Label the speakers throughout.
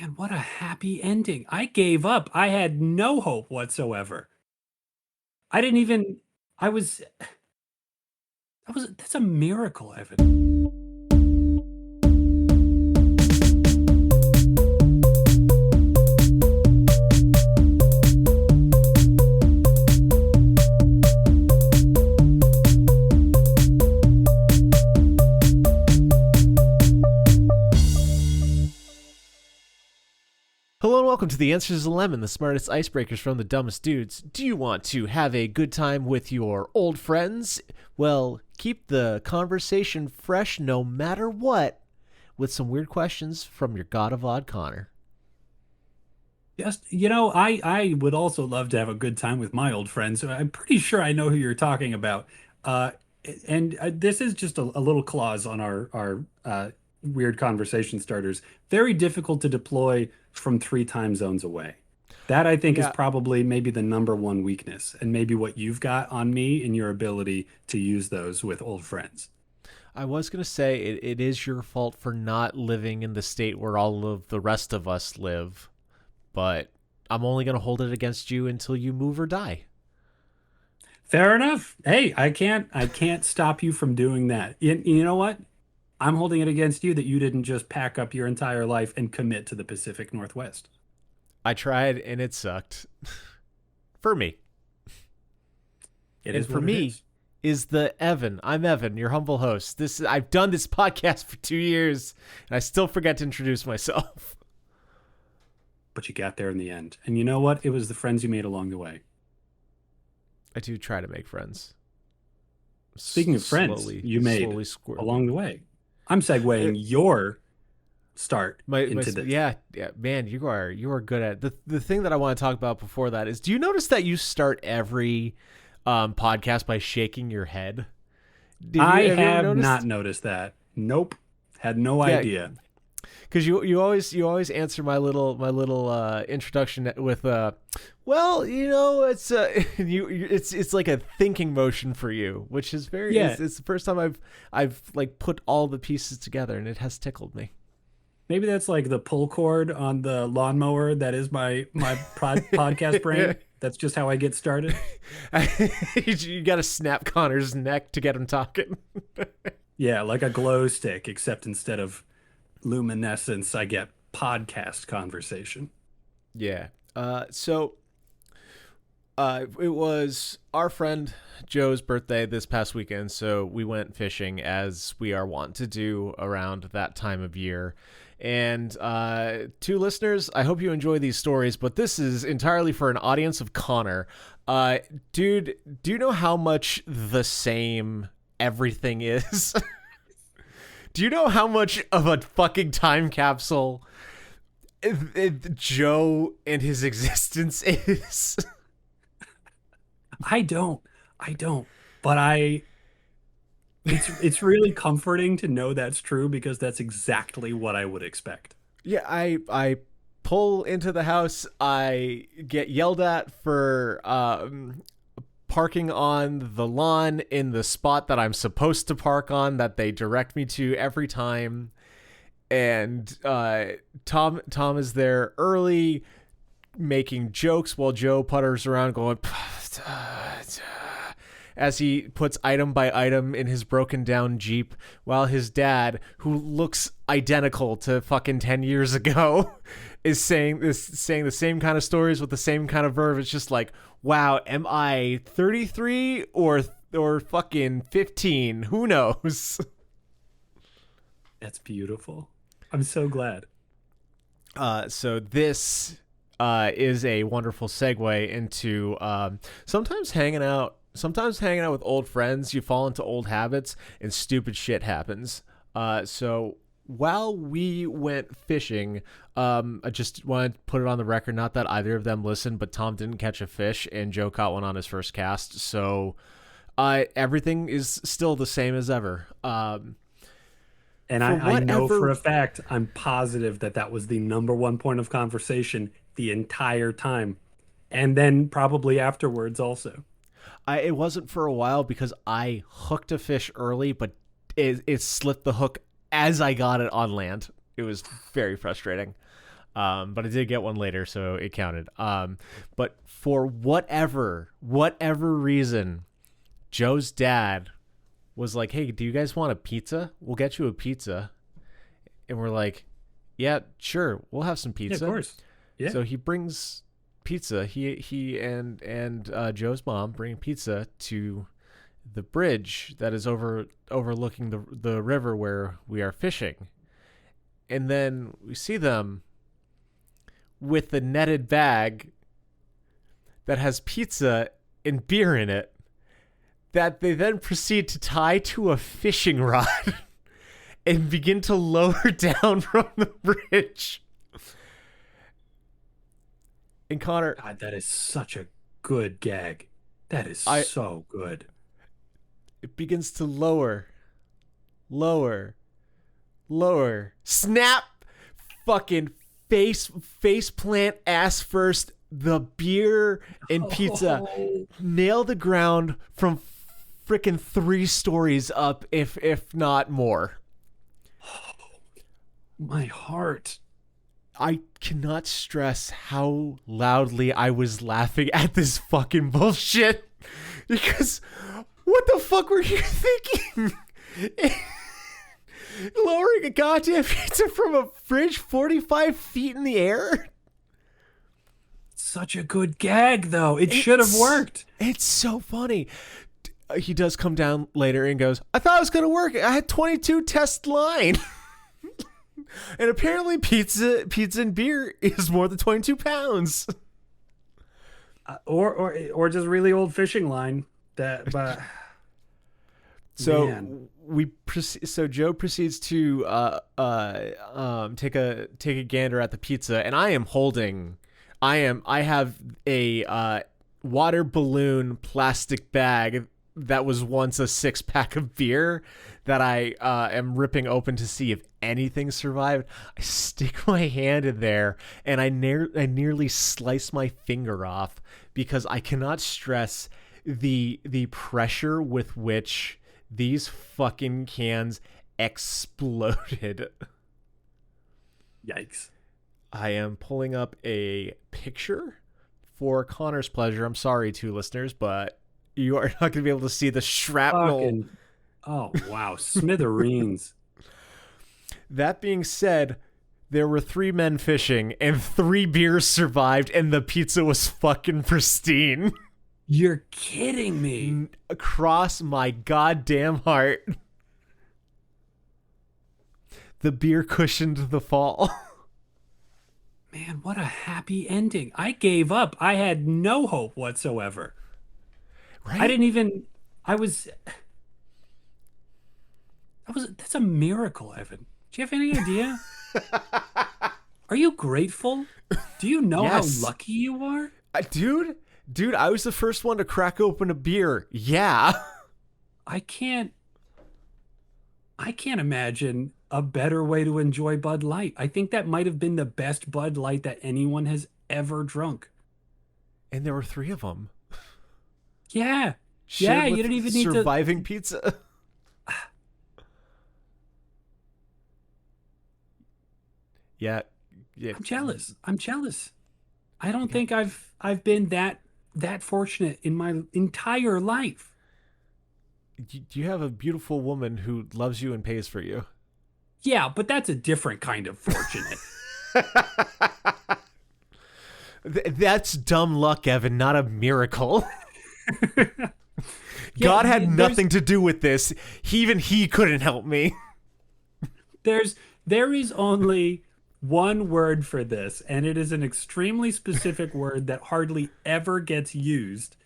Speaker 1: Man, what a happy ending. I gave up. I had no hope whatsoever. I didn't even I was that's a miracle, Evan.
Speaker 2: Hello and welcome to The Answers is Lemon, the smartest icebreakers from the dumbest dudes. Do you want to have a good time with your old friends? Well, keep the conversation fresh no matter what with some weird questions from your God of Odd Connor.
Speaker 1: Yes, I would also love to have a good time with my old friends. I'm pretty sure I know who you're talking about. Uh, and this is just a little clause on our weird conversation starters. Very difficult to deploy from 3 time zones away. That I think is
Speaker 2: Yeah,
Speaker 1: probably maybe the number one weakness, and maybe what you've got on me in your ability to use those with old friends.
Speaker 2: I was going to say it is your fault for not living in the state where all of the rest of us live, but I'm only going to hold it against you until you move or die.
Speaker 1: Fair enough. Hey, I can't stop you from doing that. You know what? I'm holding it against you that you didn't just pack up your entire life and commit to the Pacific Northwest.
Speaker 2: I tried and it sucked. For me.
Speaker 1: It
Speaker 2: And
Speaker 1: is
Speaker 2: for
Speaker 1: what it
Speaker 2: me
Speaker 1: is.
Speaker 2: is the Evan. I'm Evan, your humble host. I've done this podcast for 2 years, and I still forget to introduce myself.
Speaker 1: But you got there in the end. And you know what? It was the friends you made along the way.
Speaker 2: I do try to make friends.
Speaker 1: Speaking of friends
Speaker 2: Slowly,
Speaker 1: you made
Speaker 2: slowly squirt.
Speaker 1: along the way, I'm segueing your start
Speaker 2: My
Speaker 1: into this.
Speaker 2: yeah, man, you are good at the thing that I want to talk about before that is. Do you notice that you start every podcast by shaking your head?
Speaker 1: I
Speaker 2: Have you ever
Speaker 1: have not
Speaker 2: noticed?
Speaker 1: noticed that. Nope. Had no
Speaker 2: Yeah,
Speaker 1: idea.
Speaker 2: because you always answer my little introduction with well, it's it's like a thinking motion for you, which is very
Speaker 1: Yeah.
Speaker 2: it's the first time I've like put all the pieces together, and it has tickled me.
Speaker 1: Maybe that's like the pull cord on the lawnmower. That is my podcast brain. That's just how I get started.
Speaker 2: You got to snap Connor's neck to get him talking.
Speaker 1: Yeah, like a glow stick, except instead of luminescence, I get podcast conversation.
Speaker 2: Yeah. It was our friend Joe's birthday this past weekend, so we went fishing as we are wont to do around that time of year. And to listeners, I hope you enjoy these stories, but this is entirely for an audience of Connor. Dude, do you know how much the same everything is? Do you know how much of a fucking time capsule Joe and his existence is?
Speaker 1: I don't. I don't. But it's really comforting to know that's true because that's exactly what I would expect.
Speaker 2: Yeah, I pull into the house. I get yelled at for parking on the lawn in the spot that I'm supposed to park on, that they direct me to every time. And Tom is there early, making jokes while Joe putters around, going as he puts item by item in his broken down Jeep, while his dad, who looks identical to fucking 10 years ago, is saying the same kind of stories with the same kind of verb. It's just like, wow, am I 33 or fucking 15? Who knows?
Speaker 1: That's beautiful. I'm so glad.
Speaker 2: So this is a wonderful segue into Sometimes hanging out with old friends, you fall into old habits and stupid shit happens. So while we went fishing, I just wanted to put it on the record, not that either of them listened, but Tom didn't catch a fish and Joe caught one on his first cast. So everything is still the same as ever.
Speaker 1: And
Speaker 2: For
Speaker 1: I know for
Speaker 2: whatever
Speaker 1: a fact, I'm positive that that was the number one point of conversation the entire time. And then probably afterwards also.
Speaker 2: It wasn't for a while because I hooked a fish early, but it slipped the hook as I got it on land. It was very frustrating. But I did get one later, so it counted. But for whatever reason, Joe's dad was like, "Hey, do you guys want a pizza? We'll get you a pizza." And we're like, "Yeah, sure, we'll have some
Speaker 1: Yeah, of
Speaker 2: pizza."
Speaker 1: course. Yeah.
Speaker 2: So he brings pizza. He and Joe's mom bring pizza to the bridge that is overlooking the river where we are fishing. And then we see them with the netted bag that has pizza and beer in it that they then proceed to tie to a fishing rod and begin to lower down from the bridge. And Connor,
Speaker 1: God, that is such a good gag. That is
Speaker 2: I
Speaker 1: so good.
Speaker 2: it begins to lower, lower, snap, fucking face plant ass first. The beer and pizza
Speaker 1: Oh,
Speaker 2: nail the ground from freaking 3 stories up, if not more.
Speaker 1: my heart.
Speaker 2: I cannot stress how loudly I was laughing at this fucking bullshit. Because what the fuck were you thinking? Lowering a goddamn pizza from a fridge 45 feet in the air?
Speaker 1: Such a good gag, though. It should have worked.
Speaker 2: It's so funny. He does come down later and goes, I thought it was going to work. I had 22 test line. And apparently pizza and beer is more than 22 pounds.
Speaker 1: Or just really old fishing line. That, but
Speaker 2: So
Speaker 1: man.
Speaker 2: so Joe proceeds to take a gander at the pizza, and I have a water balloon plastic bag that was once a 6-pack of beer that I am ripping open to see if anything survived. I stick my hand in there, and I nearly slice my finger off because I cannot stress the pressure with which these fucking cans exploded.
Speaker 1: Yikes.
Speaker 2: I am pulling up a picture for Connor's pleasure. I'm sorry to listeners, but you are not going to be able to see the shrapnel.
Speaker 1: Fucking. Oh, wow. Smithereens.
Speaker 2: That being said, there were 3 men fishing and 3 beers survived, and the pizza was fucking pristine.
Speaker 1: You're kidding me.
Speaker 2: Across my goddamn heart. The beer cushioned the fall.
Speaker 1: Man, what a happy ending. I gave up. I had no hope whatsoever.
Speaker 2: Right?
Speaker 1: I didn't even. I was. That's a miracle, Evan. Do you have any idea? Are you grateful? Do you know
Speaker 2: Yes.
Speaker 1: how lucky you are?
Speaker 2: Dude, I was the first one to crack open a beer. Yeah.
Speaker 1: I can't imagine a better way to enjoy Bud Light. I think that might have been the best Bud Light that anyone has ever drunk.
Speaker 2: And there were 3 of them.
Speaker 1: Yeah.
Speaker 2: Shared
Speaker 1: Yeah, you
Speaker 2: with
Speaker 1: don't even need to.
Speaker 2: surviving pizza. Yeah. Yeah.
Speaker 1: I'm jealous. I'm jealous. I don't think I've been that fortunate in my entire life.
Speaker 2: You have a beautiful woman who loves you and pays for you.
Speaker 1: Yeah, but that's a different kind of fortunate.
Speaker 2: That's dumb luck, Evan, not a miracle.
Speaker 1: Yeah,
Speaker 2: God had
Speaker 1: there's-
Speaker 2: nothing to do with this. Even he couldn't help me.
Speaker 1: There is only one word for this, and it is an extremely specific word that hardly ever gets used.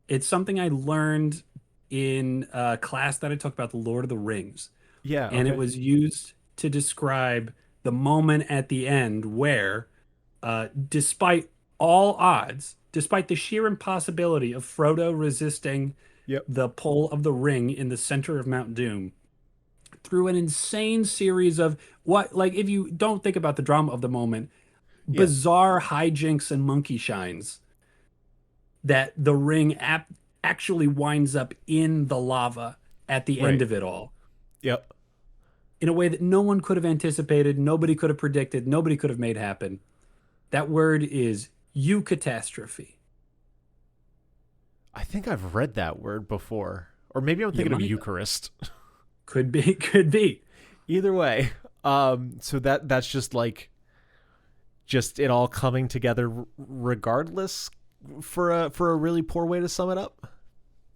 Speaker 1: It's something I learned in a class that I took about the Lord of the Rings,
Speaker 2: Yeah.
Speaker 1: and it
Speaker 2: okay.
Speaker 1: was used to describe the moment at the end where, despite all odds, despite the sheer impossibility of Frodo resisting
Speaker 2: Yep.
Speaker 1: the pull of the ring in the center of Mount Doom, through an insane series of what, like, if you don't think about the drama of the moment,
Speaker 2: Yeah.
Speaker 1: bizarre hijinks and monkey shines, that the ring actually winds up in the lava at the end
Speaker 2: Right.
Speaker 1: of it all.
Speaker 2: Yep.
Speaker 1: in a way that no one could have anticipated, nobody could have predicted, nobody could have made happen. That word is eucatastrophe.
Speaker 2: I think I've read that word before. Or maybe I'm
Speaker 1: You
Speaker 2: thinking of
Speaker 1: might
Speaker 2: Eucharist.
Speaker 1: could be could be.
Speaker 2: Either way. So that's just like just it all coming together regardless for a really poor way to sum it up.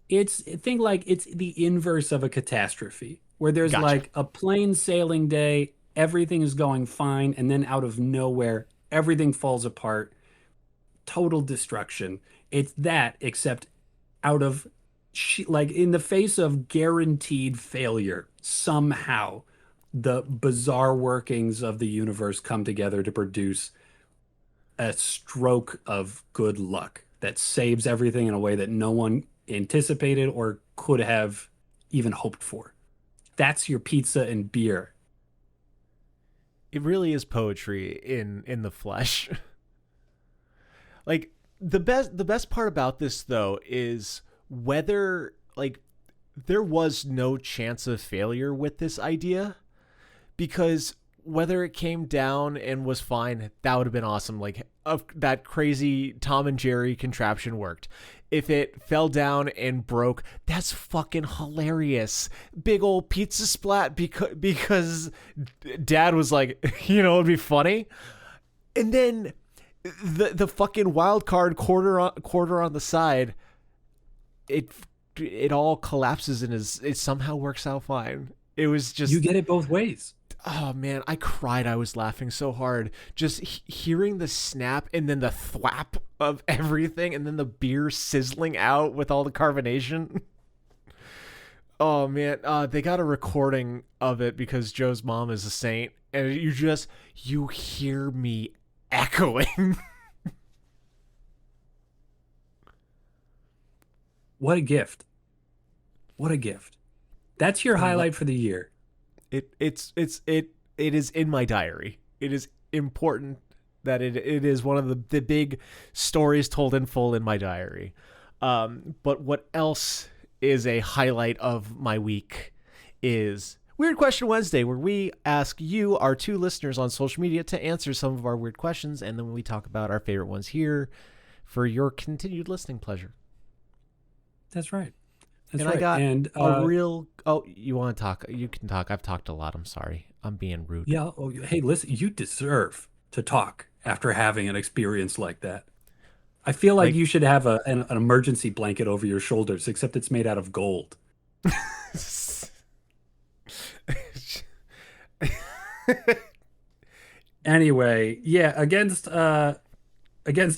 Speaker 1: It's think like it's the inverse of a catastrophe, where there's
Speaker 2: Gotcha.
Speaker 1: like a plain sailing day, everything is going fine, and then out of nowhere, everything falls apart, total destruction. It's that, except out of like in the face of guaranteed failure, somehow the bizarre workings of the universe come together to produce a stroke of good luck that saves everything in a way that no one anticipated or could have even hoped for. That's your pizza and beer.
Speaker 2: It really is poetry in the flesh. Like the best part about this though is whether like there was no chance of failure with this idea, because whether it came down and was fine, that would have been awesome. Like that crazy Tom and Jerry contraption worked. If it fell down and broke, that's fucking hilarious. Big old pizza splat because Dad was like, it'd be funny. And then the fucking wild card quarter on the side, it it all collapses and it somehow works out fine. It was
Speaker 1: You
Speaker 2: just,
Speaker 1: get it both ways.
Speaker 2: oh man, I cried. I was laughing so hard just hearing the snap and then the thwap of everything and then the beer sizzling out with all the carbonation. Oh man, they got a recording of it because Joe's mom is a saint, and you hear me echoing.
Speaker 1: What a gift. What a gift. That's your
Speaker 2: I lo-
Speaker 1: highlight for the year.
Speaker 2: it is in my diary. It is important that it is one of the big stories told in full in my diary. But what else is a highlight of my week is Weird Question Wednesday, where we ask you, our two listeners on social media, to answer some of our weird questions, and then we talk about our favorite ones here for your continued listening pleasure.
Speaker 1: That's right. That's
Speaker 2: And I
Speaker 1: right.
Speaker 2: got
Speaker 1: And
Speaker 2: a real. Oh, you want to talk? You can talk. I've talked a lot. I'm sorry. I'm being rude.
Speaker 1: yeah, oh, hey, listen, you deserve to talk after having an experience like that. I feel like
Speaker 2: Like,
Speaker 1: you should have an emergency blanket over your shoulders, except it's made out of gold. Anyway, yeah, against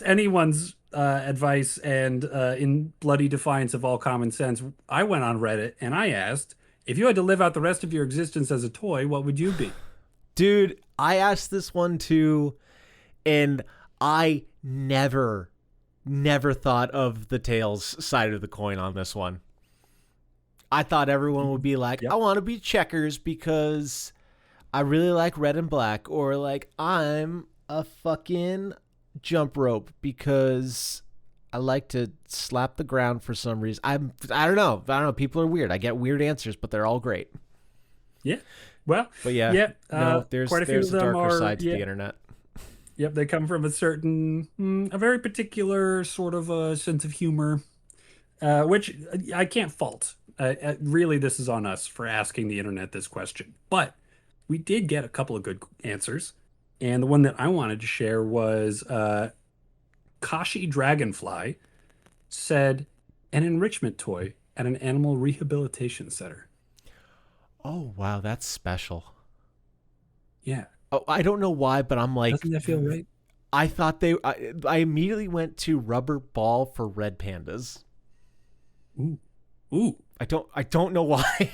Speaker 1: anyone's advice and in bloody defiance of all common sense, I went on Reddit and I asked, if you had to live out the rest of your existence as a toy, what would you be?
Speaker 2: dude, I asked this one too, and I never thought of the tails side of the coin on this one. I thought everyone would be like, I
Speaker 1: Yep.
Speaker 2: want to be checkers because I really like red and black, or like I'm a fucking jump rope because I like to slap the ground for some reason. I don't know. I don't know. People are weird. I get weird answers, but they're all great.
Speaker 1: Yeah. Well,
Speaker 2: But yeah,
Speaker 1: yeah,
Speaker 2: no, there's
Speaker 1: quite a few of
Speaker 2: there's a
Speaker 1: them
Speaker 2: darker
Speaker 1: are,
Speaker 2: side to
Speaker 1: yeah,
Speaker 2: the internet.
Speaker 1: yep, they come from a certain, a very particular sort of a sense of humor, which I can't fault. Really, this is on us for asking the internet this question. But we did get a couple of good answers. And the one that I wanted to share was Kashi Dragonfly said an enrichment toy at an animal rehabilitation center.
Speaker 2: Oh wow, that's special.
Speaker 1: Yeah.
Speaker 2: Oh, I don't know why, but I'm like,
Speaker 1: Doesn't that feel right?
Speaker 2: I thought I immediately went to rubber ball for red pandas.
Speaker 1: Ooh. Ooh.
Speaker 2: I don't know why.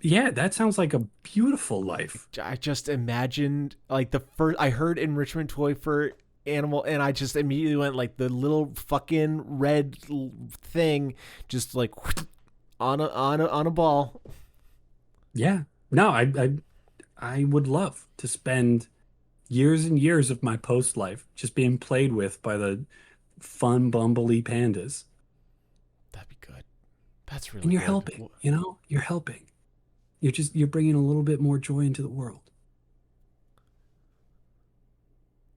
Speaker 1: Yeah, that sounds like a beautiful life.
Speaker 2: I just imagined like the first I heard enrichment toy for animal, and I just immediately went like the little fucking red thing, just like on a ball.
Speaker 1: Yeah. No, I would love to spend years and years of my post life just being played with by the fun bumbly pandas.
Speaker 2: That'd be good. That's really
Speaker 1: And you're
Speaker 2: good.
Speaker 1: helping, you know? You're helping. you're bringing a little bit more joy into the world.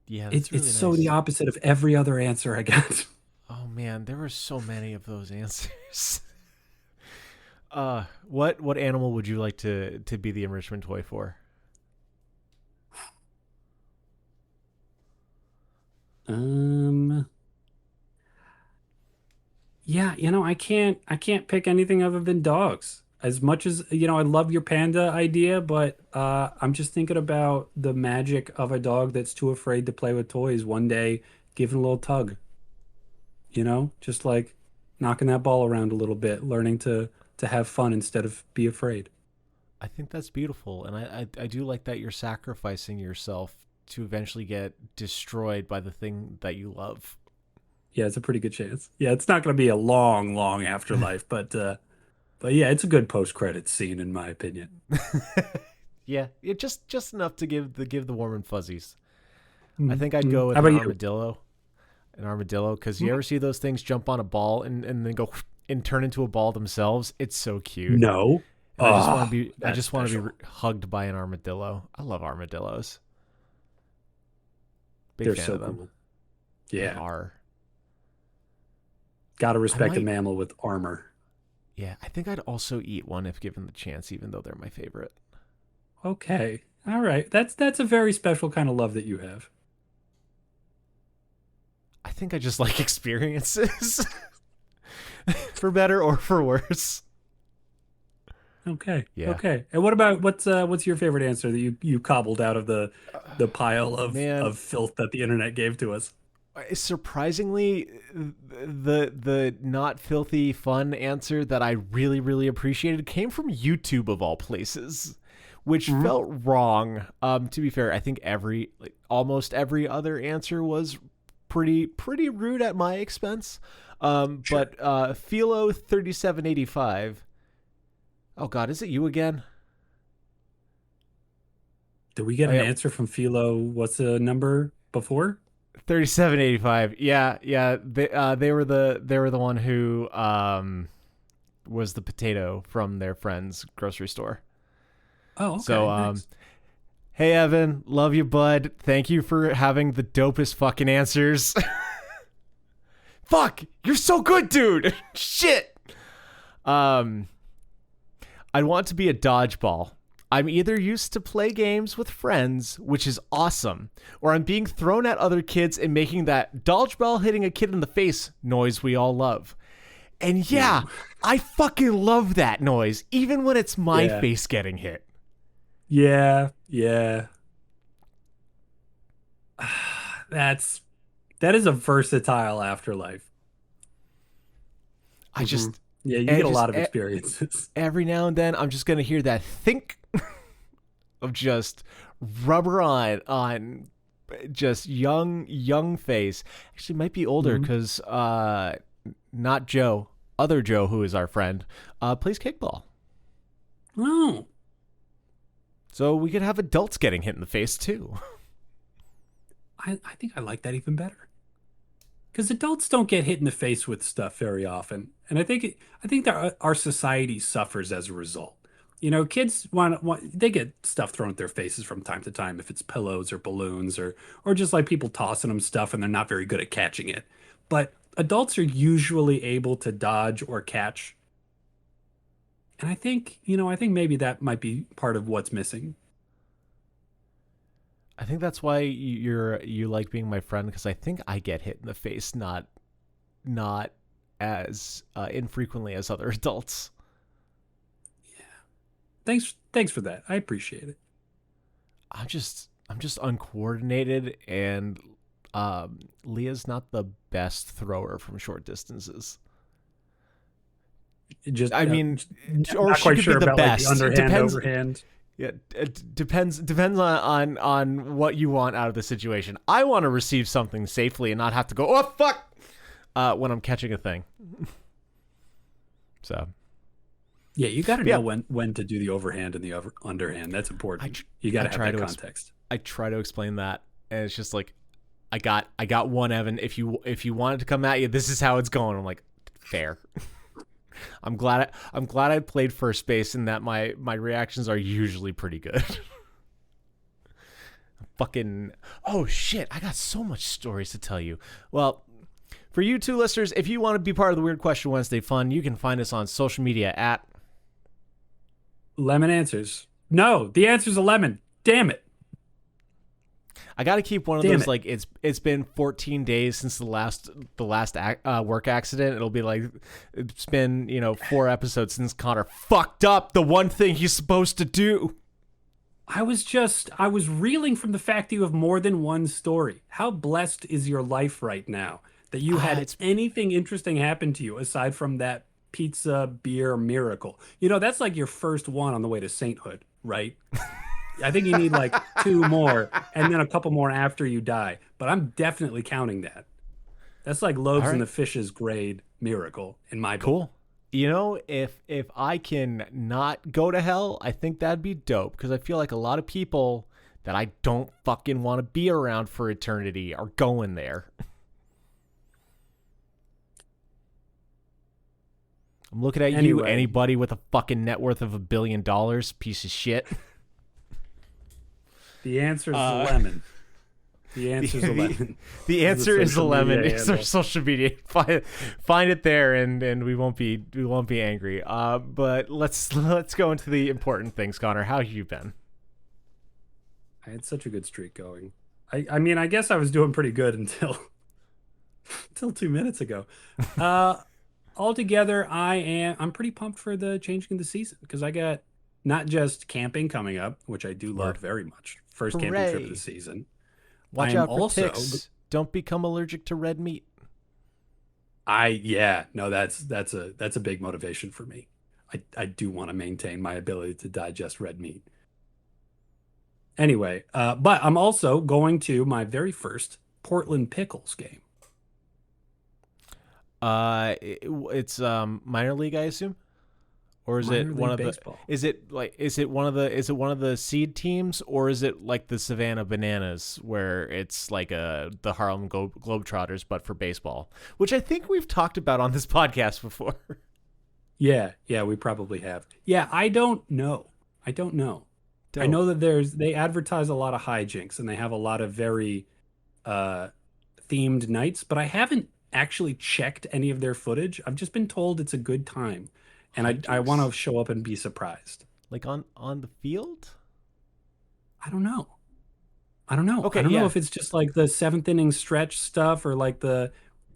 Speaker 2: Yeah,
Speaker 1: It's
Speaker 2: that's
Speaker 1: it's
Speaker 2: really
Speaker 1: so the
Speaker 2: nice.
Speaker 1: opposite of every other answer I got.
Speaker 2: Oh man, there were so many of those answers. What animal would you like to be the enrichment toy for?
Speaker 1: Um, yeah, I can't pick anything other than dogs. As much as, I love your panda idea, but I'm just thinking about the magic of a dog that's too afraid to play with toys one day, giving a little tug, just like knocking that ball around a little bit, learning to have fun instead of be afraid.
Speaker 2: I think that's beautiful, and I do like that you're sacrificing yourself to eventually get destroyed by the thing that you love.
Speaker 1: Yeah, it's a pretty good chance. Yeah, it's not going to be a long, long afterlife, but yeah, it's a good post-credits scene in my opinion.
Speaker 2: Yeah, just enough to give the warm and fuzzies. I think I'd
Speaker 1: Mm-hmm.
Speaker 2: go
Speaker 1: How
Speaker 2: with
Speaker 1: about you?
Speaker 2: an armadillo, because you ever see those things jump on a ball and then go and turn into a ball themselves? It's so cute,
Speaker 1: No.
Speaker 2: and
Speaker 1: Oh,
Speaker 2: I
Speaker 1: that's
Speaker 2: just want to
Speaker 1: special.
Speaker 2: be hugged by an armadillo. I love armadillos. Big
Speaker 1: They're
Speaker 2: fan
Speaker 1: so
Speaker 2: of them.
Speaker 1: cool.
Speaker 2: They
Speaker 1: Yeah.
Speaker 2: are.
Speaker 1: Gotta
Speaker 2: I
Speaker 1: respect a
Speaker 2: might.
Speaker 1: mammal with armor.
Speaker 2: Yeah, I think I'd also eat one if given the chance, even though they're my favorite.
Speaker 1: Okay. All right. That's a very special kind of love that you have.
Speaker 2: I think I just like experiences, for better or for worse.
Speaker 1: Okay.
Speaker 2: Yeah.
Speaker 1: Okay. And what's your favorite answer that you cobbled out of the pile
Speaker 2: Man,
Speaker 1: of filth that the internet gave to us?
Speaker 2: surprisingly, the not filthy fun answer that I really appreciated came from YouTube of all places, which
Speaker 1: Mhm.
Speaker 2: felt wrong. To be fair, I think almost every other answer was pretty rude at my expense.
Speaker 1: Sure.
Speaker 2: But Philo 3785. Oh God, is it you again?
Speaker 1: Did we get
Speaker 2: Oh
Speaker 1: an
Speaker 2: yeah,
Speaker 1: answer from Philo? What's the number before?
Speaker 2: 3785. Yeah. They were the one who was the potato from their friend's grocery store.
Speaker 1: Oh,
Speaker 2: So
Speaker 1: okay. Nice.
Speaker 2: hey Evan, love you, bud. Thank you for having the dopest fucking answers. Fuck, you're so good, dude. Shit. Um, I'd want to be a dodgeball. I'm either used to play games with friends, which is awesome, or I'm being thrown at other kids and making that dodgeball hitting a kid in the face noise we all love. And yeah,
Speaker 1: Ooh.
Speaker 2: I fucking love that noise, even when it's my
Speaker 1: Yeah.
Speaker 2: face getting hit.
Speaker 1: Yeah. Yeah. That's that is a versatile afterlife.
Speaker 2: I
Speaker 1: Hmm.
Speaker 2: just,
Speaker 1: Yeah, you
Speaker 2: and
Speaker 1: get a
Speaker 2: just
Speaker 1: lot of experiences.
Speaker 2: every now and then, I'm just gonna hear that think of just rubber on just young face. Actually, might be older
Speaker 1: Mhm.
Speaker 2: because not Joe, other Joe who is our friend, plays kickball.
Speaker 1: Oh,
Speaker 2: So we could have adults getting hit in the face too.
Speaker 1: I think I like that even better. Because adults don't get hit in the face with stuff very often, and I think that our society suffers as a result. Kids they get stuff thrown at their faces from time to time if it's pillows or balloons or just like people tossing them stuff and they're not very good at catching it. But adults are usually able to dodge or catch, and I think maybe that might be part of what's missing.
Speaker 2: I think that's why you like being my friend, because I think I get hit in the face not as infrequently as other adults.
Speaker 1: Thanks for that. I appreciate it.
Speaker 2: I'm just uncoordinated, and Leah's not the best thrower from short distances.
Speaker 1: Just
Speaker 2: I mean, or
Speaker 1: not
Speaker 2: she
Speaker 1: quite
Speaker 2: could be
Speaker 1: sure
Speaker 2: the
Speaker 1: about like the
Speaker 2: best. It
Speaker 1: underhand,
Speaker 2: depends.
Speaker 1: overhand.
Speaker 2: Yeah, it depends on what you want out of the situation. I want to receive something safely and not have to go, oh fuck, when I'm catching a thing. So
Speaker 1: Yeah, you got to know
Speaker 2: yeah,
Speaker 1: when to do the overhand and the underhand. That's
Speaker 2: I
Speaker 1: important.
Speaker 2: tr-
Speaker 1: You got
Speaker 2: I
Speaker 1: to have
Speaker 2: try
Speaker 1: that
Speaker 2: to
Speaker 1: context.
Speaker 2: I try to explain that, and it's just like I got one, Evan. If you wanted to come at you, this is how it's going. I'm like, fair. I'm glad I played first base and that my reactions are usually pretty good. Fucking oh shit! I got so much stories to tell you. Well, for you two listeners, if you want to be part of the Weird Question Wednesday fun, you can find us on social media at.
Speaker 1: Lemon answers. No, the answer's a lemon. Damn it.
Speaker 2: I got to keep one of
Speaker 1: Damn
Speaker 2: those
Speaker 1: it.
Speaker 2: like it's been 14 days since the last work accident. It'll be like it's been 4 episodes since Connor fucked up the one thing he's supposed to do.
Speaker 1: I was reeling from the fact that you have more than one story. How blessed is your life right now that you had
Speaker 2: It's
Speaker 1: anything interesting happen to you aside from that pizza beer miracle? You know, that's like your first one on the way to sainthood, right? I think you need like two more and then a couple more after you die. But I'm definitely counting that. That's like
Speaker 2: all
Speaker 1: loaves and
Speaker 2: right.
Speaker 1: the fishes grade miracle in my book.
Speaker 2: Cool. If I can not go to hell, I think that'd be dope because I feel like a lot of people that I don't fucking want to be around for eternity are going there. I'm looking at you,
Speaker 1: Anyway,
Speaker 2: anybody with a fucking net worth of $1 billion, piece of shit.
Speaker 1: the answer is the
Speaker 2: Uh,
Speaker 1: lemon. The answer is a
Speaker 2: the,
Speaker 1: lemon.
Speaker 2: the
Speaker 1: This is
Speaker 2: answer is the
Speaker 1: social
Speaker 2: lemon.
Speaker 1: media
Speaker 2: It's our
Speaker 1: handle.
Speaker 2: social media. Find it there, and we won't be angry. But let's go into the important things, Connor. How have you been?
Speaker 1: I had such a good streak going. I mean, I guess I was doing pretty good until until 2 minutes ago. Uh, Altogether, I'm pretty pumped for the changing of the season because I got not just camping coming up, which I do love
Speaker 2: Word.
Speaker 1: very much. First camping trip of the
Speaker 2: Hooray!
Speaker 1: season. I
Speaker 2: Watch
Speaker 1: am
Speaker 2: out for
Speaker 1: also
Speaker 2: ticks. Don't become allergic to red meat.
Speaker 1: yeah, no, that's a big motivation for me. I do want to maintain my ability to digest red meat. Anyway, but I'm also going to my very first Portland Pickles game.
Speaker 2: It's minor league, I assume, or is
Speaker 1: Minor
Speaker 2: it one
Speaker 1: League
Speaker 2: of the?
Speaker 1: Baseball.
Speaker 2: Is it one of the seed teams, or is it like the Savannah Bananas, where it's like the Harlem Globetrotters, but for baseball, which I think we've talked about on this podcast before.
Speaker 1: Yeah, yeah, we probably have. Yeah, I don't know. I don't know. I
Speaker 2: Dope.
Speaker 1: know that they advertise a lot of hijinks and they have a lot of very uh themed nights, but I haven't actually checked any of their footage. I've just been told it's a good time, and I want
Speaker 2: Hijinks,
Speaker 1: to show up and be surprised.
Speaker 2: like on the field.
Speaker 1: I don't know. I don't know. I
Speaker 2: Okay,
Speaker 1: don't know
Speaker 2: yeah.
Speaker 1: if it's just like the seventh inning stretch stuff or like the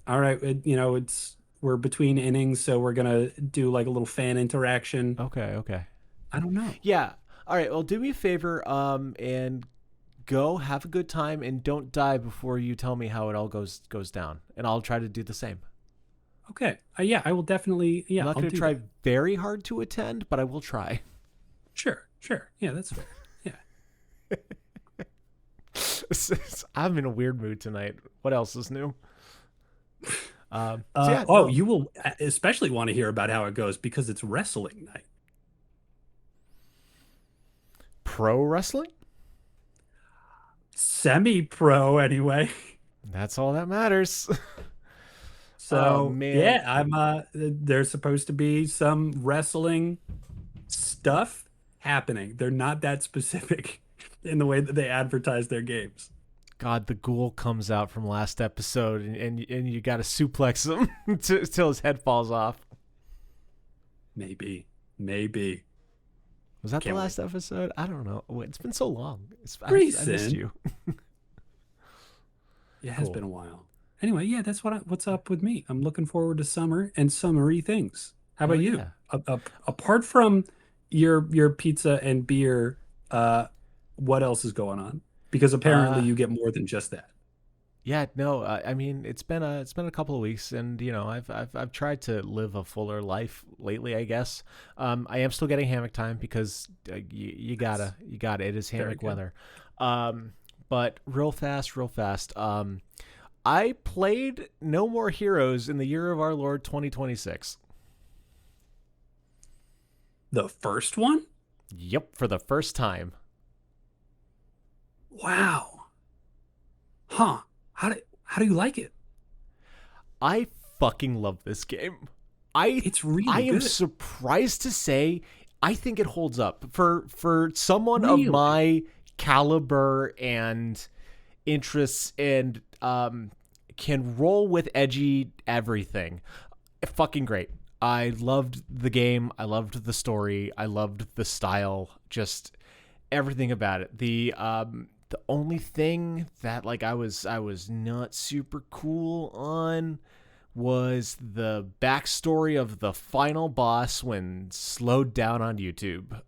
Speaker 1: all right, it's we're between innings, so we're gonna do like a little fan interaction.
Speaker 2: Okay, okay.
Speaker 1: I don't know.
Speaker 2: Yeah. All right. Well, do me a favor, and go have a good time, and don't die before you tell me how it all goes down, and I'll try to do the same.
Speaker 1: Okay. Yeah, I will definitely.
Speaker 2: I'm
Speaker 1: Yeah,
Speaker 2: not
Speaker 1: I'll
Speaker 2: going to
Speaker 1: do
Speaker 2: try
Speaker 1: that.
Speaker 2: very hard to attend, but I will try.
Speaker 1: Sure, sure. Yeah, that's fair. Yeah.
Speaker 2: I'm in a weird mood tonight. What else is new? So yeah,
Speaker 1: Oh,
Speaker 2: no.
Speaker 1: you will especially want to hear about how it goes because it's wrestling night.
Speaker 2: Pro wrestling?
Speaker 1: Semi-pro anyway.
Speaker 2: That's all that matters. Oh
Speaker 1: So
Speaker 2: man.
Speaker 1: yeah, there's supposed to be some wrestling stuff happening. They're not that specific in the way that they advertise their games.
Speaker 2: God, the ghoul comes out from last episode, and you got to suplex him till his head falls off.
Speaker 1: Maybe, maybe.
Speaker 2: Was that the
Speaker 1: Can't wait.
Speaker 2: last episode? I don't know. It's been so long. I missed
Speaker 1: Recent.
Speaker 2: you.
Speaker 1: It has
Speaker 2: Cool.
Speaker 1: been a while. Anyway, yeah, that's what's up with me. I'm looking forward to summer and summery things. How
Speaker 2: Hell
Speaker 1: about you?
Speaker 2: yeah.
Speaker 1: Apart from your pizza and beer, what else is going on? Because apparently
Speaker 2: Uh,
Speaker 1: you get more than just that.
Speaker 2: yeah. No. I mean, it's been a couple of weeks, and I've tried to live a fuller life lately. I guess. I am still getting hammock time because you
Speaker 1: That's
Speaker 2: gotta you gotta. It is
Speaker 1: very
Speaker 2: hammock
Speaker 1: good.
Speaker 2: weather. But real fast, real fast. I played No More Heroes in the year of our Lord 2026.
Speaker 1: The first one?
Speaker 2: Yep, for the first time.
Speaker 1: Wow. Huh. How do you like it?
Speaker 2: I fucking love this game. I
Speaker 1: It's
Speaker 2: I
Speaker 1: really
Speaker 2: am
Speaker 1: good.
Speaker 2: surprised to say I think it holds up for someone of
Speaker 1: Really?
Speaker 2: my caliber and interests, and can roll with edgy everything. Fucking great. I loved the game. I loved the story. I loved the style. Just everything about it. The only thing that like I was not super cool on was the backstory of the final boss when slowed down on YouTube.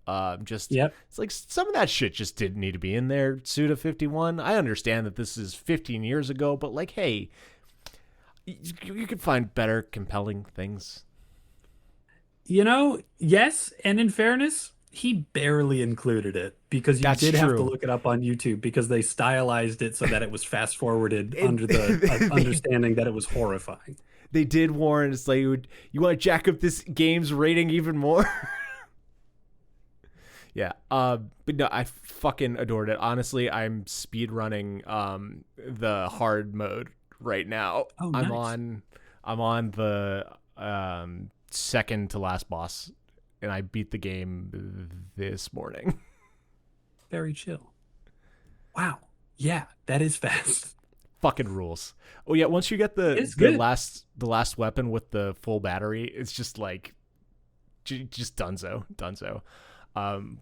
Speaker 2: Just
Speaker 1: Yep.
Speaker 2: it's like some of that shit just didn't need to be in there. Suda 51. I understand that this is 15 years ago, but like, hey, you could find better, compelling things.
Speaker 1: Yes, and in fairness, he barely included it because you
Speaker 2: That's
Speaker 1: did have to
Speaker 2: true.
Speaker 1: look it up on YouTube because they stylized it so that it was fast forwarded
Speaker 2: And
Speaker 1: under the
Speaker 2: they
Speaker 1: understanding that it was horrifying.
Speaker 2: they did warn. It's like you want to jack up this game's rating even more. Yeah. But no, I fucking adored it. Honestly, I'm speed running the hard mode right now.
Speaker 1: Oh,
Speaker 2: I'm
Speaker 1: nice.
Speaker 2: on I'm on the second to last boss, and I beat the game this morning.
Speaker 1: Very chill. Wow. Yeah, that is fast.
Speaker 2: Fucking rules. Oh yeah, once you get the
Speaker 1: It's
Speaker 2: the
Speaker 1: good.
Speaker 2: last the last weapon with the full battery, it's just like just dunzo. Um,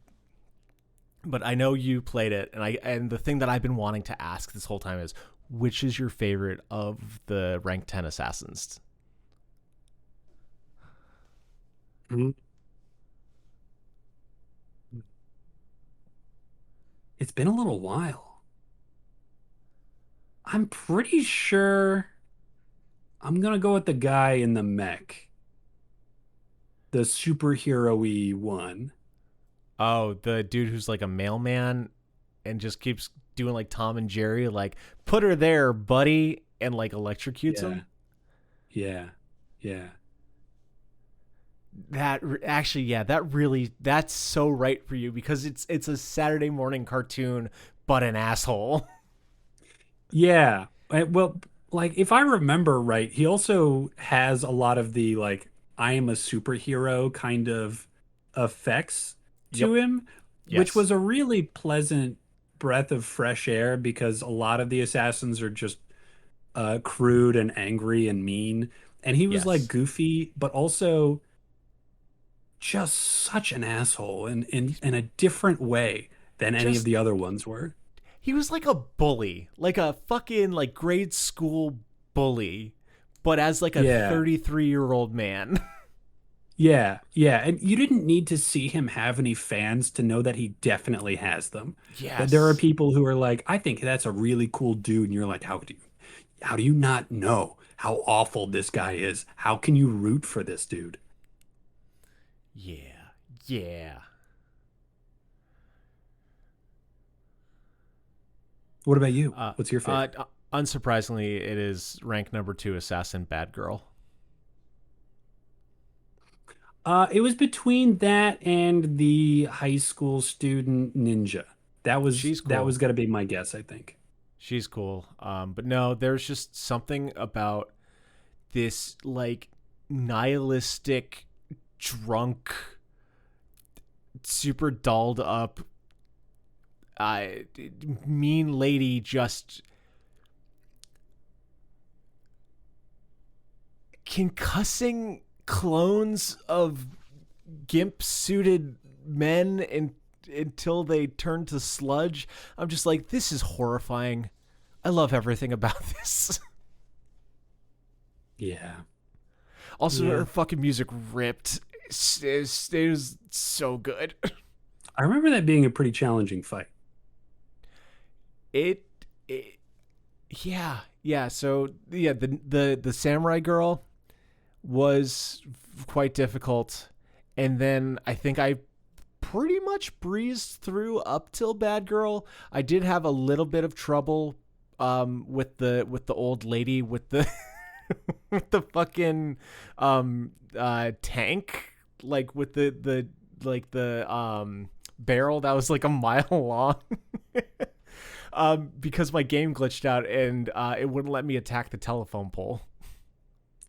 Speaker 2: but I know you played it, and the thing that I've been wanting to ask this whole time is, which is your favorite of the rank 10 assassins?
Speaker 1: Mhm. It's been a little while. I'm pretty sure I'm gonna go with the guy in the mech, the superhero-y one.
Speaker 2: Oh, the dude who's like a mailman and just keeps doing like Tom and Jerry, like put her there, buddy, and like electrocutes
Speaker 1: Yeah,
Speaker 2: him.
Speaker 1: yeah, yeah.
Speaker 2: That actually, yeah, that's so right for you because it's a Saturday morning cartoon, but an asshole.
Speaker 1: Yeah. Well, like if I remember right, he also has a lot of the like I am a superhero kind of effects
Speaker 2: Yep.
Speaker 1: to him, which
Speaker 2: Yes.
Speaker 1: was a really pleasant breath of fresh air because a lot of the assassins are just crude and angry and mean. And he was like
Speaker 2: Yes.
Speaker 1: goofy, but also just such an asshole in a different way than any of
Speaker 2: Just
Speaker 1: the other ones were.
Speaker 2: he was like a bully, like a fucking like grade school bully, but as like a
Speaker 1: Yeah.
Speaker 2: 33-year-old man.
Speaker 1: Yeah, yeah, and you didn't need to see him have any fans to know that he definitely has them. That there are
Speaker 2: Yes.
Speaker 1: people who are like, I think that's a really cool dude, and you're like, how do you not know how awful this guy is? How can you root for this dude?
Speaker 2: Yeah. Yeah.
Speaker 1: What about you?
Speaker 2: Uh,
Speaker 1: What's your
Speaker 2: uh,
Speaker 1: favorite?
Speaker 2: Unsurprisingly, it is rank number 2 assassin Bad Girl.
Speaker 1: It was between that and the high school student ninja. That was
Speaker 2: She's
Speaker 1: that
Speaker 2: cool.
Speaker 1: was gonna be my guess, I think.
Speaker 2: She's cool. But no, there's just something about this like nihilistic, drunk, super dolled up, uh, mean lady just concussing clones of gimp suited men until they turn to sludge. I'm just like, this is horrifying. I love everything about this.
Speaker 1: Yeah.
Speaker 2: Also, her
Speaker 1: Yeah.
Speaker 2: fucking music ripped. It was so good.
Speaker 1: I remember that being a pretty challenging fight.
Speaker 2: It, it yeah, yeah. So yeah, the samurai girl was quite difficult, and then I think I pretty much breezed through up till Bad Girl. I did have a little bit of trouble with the old lady with the with the fucking tank, like with the like the barrel that was like a mile long. Because my game glitched out and it wouldn't let me attack the telephone pole.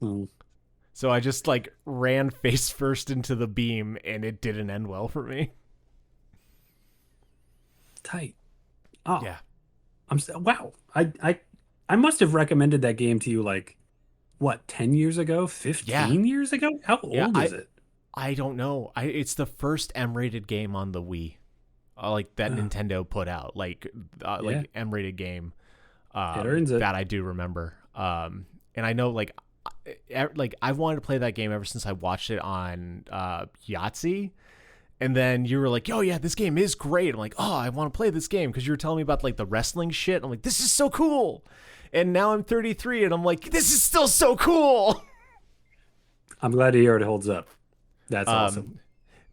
Speaker 1: Oh.
Speaker 2: So I just like ran face first into the beam, and it didn't end well for me.
Speaker 1: Tight. Oh,
Speaker 2: Yeah,
Speaker 1: wow. I must have recommended that game to you like what, 10 years ago,
Speaker 2: yeah,
Speaker 1: 15 years ago? How
Speaker 2: yeah.
Speaker 1: old is it?
Speaker 2: I don't know. It's the first M-rated game on the Wii, like that
Speaker 1: Oh,
Speaker 2: Nintendo put out,
Speaker 1: yeah,
Speaker 2: like M-rated game
Speaker 1: it earns it.
Speaker 2: that I do remember. And I know like I've wanted to play that game ever since I watched it on Yahtzee. And then you were like, "Oh yeah, this game is great." I'm like, "Oh, I want to play this game," because you were telling me about like the wrestling shit. I'm like, "This is so cool." And now I'm 33, and I'm like, "This is still so cool."
Speaker 1: I'm glad to hear it holds up. That's awesome.
Speaker 2: Um,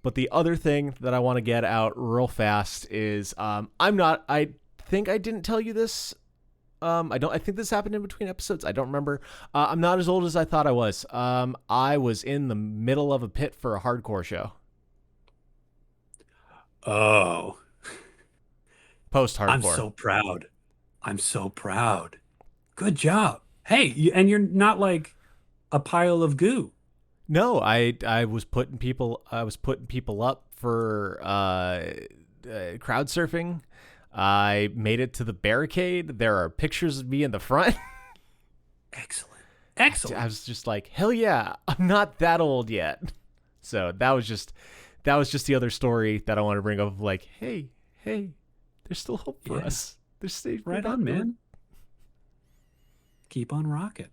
Speaker 2: but the other thing that I want to get out real fast is I'm not. I think I didn't tell you this. I don't. I think this happened in between episodes. I don't remember. I'm not as old as I thought I was. I was in the middle of a pit for a hardcore show.
Speaker 1: Oh,
Speaker 2: Post
Speaker 1: I'm
Speaker 2: hardcore.
Speaker 1: so proud. I'm so proud. Good job. Hey, and you're not like a pile of goo.
Speaker 2: No, I was putting people up for crowd surfing. I made it to the barricade. There are pictures of me in the front.
Speaker 1: Excellent.
Speaker 2: I
Speaker 1: Excellent.
Speaker 2: was just like, hell yeah, I'm not that old yet. So that was just the other story that I want to bring up. Like, hey, there's still hope for
Speaker 1: Yeah.
Speaker 2: us. There's still we're
Speaker 1: Right
Speaker 2: not
Speaker 1: on,
Speaker 2: we're,
Speaker 1: man. Keep on rocking.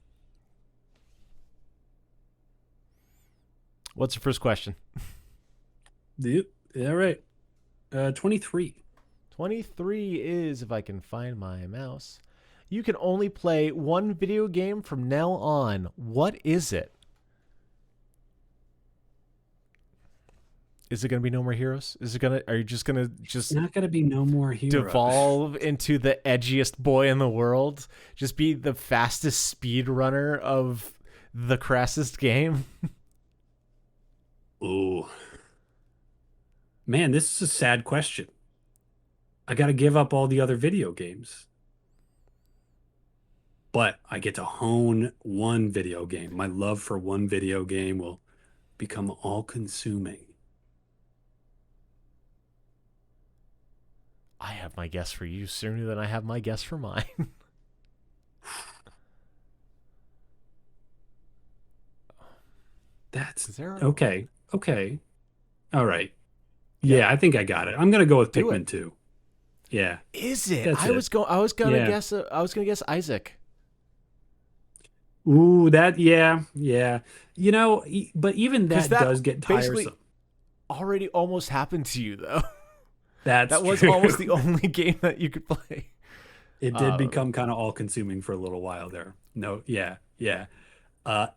Speaker 2: What's your first question?
Speaker 1: Yep. Yeah, right. 23.
Speaker 2: 23 is, if I can find my mouse. You can only play one video game from now on. What is it? Is it going to be No More Heroes? Are you just going to
Speaker 1: It's
Speaker 2: just
Speaker 1: not going to be no more hero.
Speaker 2: devolve into the edgiest boy in the world? Just be the fastest speedrunner of the crassest game?
Speaker 1: Ooh. Man, this is a sad question. I got to give up all the other video games, but I get to hone one video game. My love for one video game will become all consuming.
Speaker 2: I have my guess for you sooner than I have my guess for mine.
Speaker 1: That's
Speaker 2: Is there?
Speaker 1: okay. Okay. All right.
Speaker 2: Yep.
Speaker 1: Yeah, I think I got it. I'm gonna go with
Speaker 2: Do it.
Speaker 1: Pikmin 2. Yeah,
Speaker 2: Is it?
Speaker 1: that's it.
Speaker 2: I was gonna
Speaker 1: Yeah.
Speaker 2: guess. I was gonna guess Isaac.
Speaker 1: Ooh, that, yeah, yeah. But even
Speaker 2: Because
Speaker 1: that
Speaker 2: that
Speaker 1: does get
Speaker 2: basically
Speaker 1: tiresome.
Speaker 2: already almost happened to you, though.
Speaker 1: That's
Speaker 2: That was almost the
Speaker 1: true.
Speaker 2: only game that you could play.
Speaker 1: It did
Speaker 2: Uh,
Speaker 1: become kind of all consuming for a little while there. No, yeah, yeah.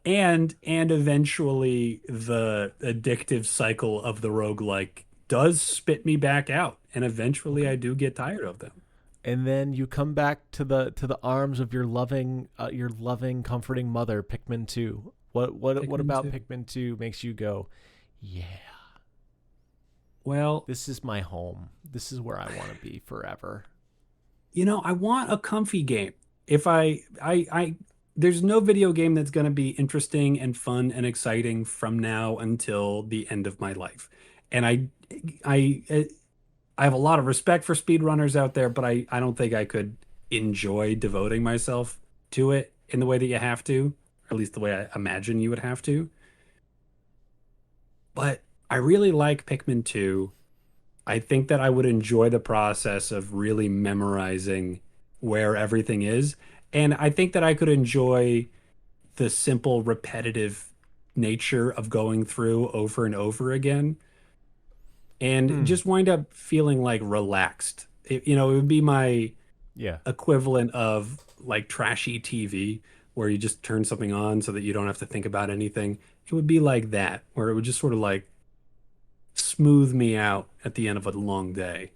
Speaker 1: And eventually the addictive cycle of the roguelike does spit me back out, and eventually
Speaker 2: okay.
Speaker 1: I do get tired of them.
Speaker 2: And then you come back to the arms of your loving, comforting mother, Pikmin 2. What
Speaker 1: Pikmin
Speaker 2: about
Speaker 1: 2.
Speaker 2: Pikmin 2 makes you go, yeah,
Speaker 1: Well,
Speaker 2: this is my home. This is where I want to be forever.
Speaker 1: I want a comfy game. If there's no video game that's going to be interesting and fun and exciting from now until the end of my life. And I have a lot of respect for speedrunners out there, but I don't think I could enjoy devoting myself to it in the way that you have to, or at least the way I imagine you would have to. But I really like Pikmin 2. I think that I would enjoy the process of really memorizing where everything is. And I think that I could enjoy the simple, repetitive nature of going through over and over again and
Speaker 2: Hmm.
Speaker 1: just wind up feeling like relaxed. It would be my
Speaker 2: Yeah.
Speaker 1: equivalent of like trashy TV where you just turn something on so that you don't have to think about anything. It would be like that, where it would just sort of like smooth me out at the end of a long day.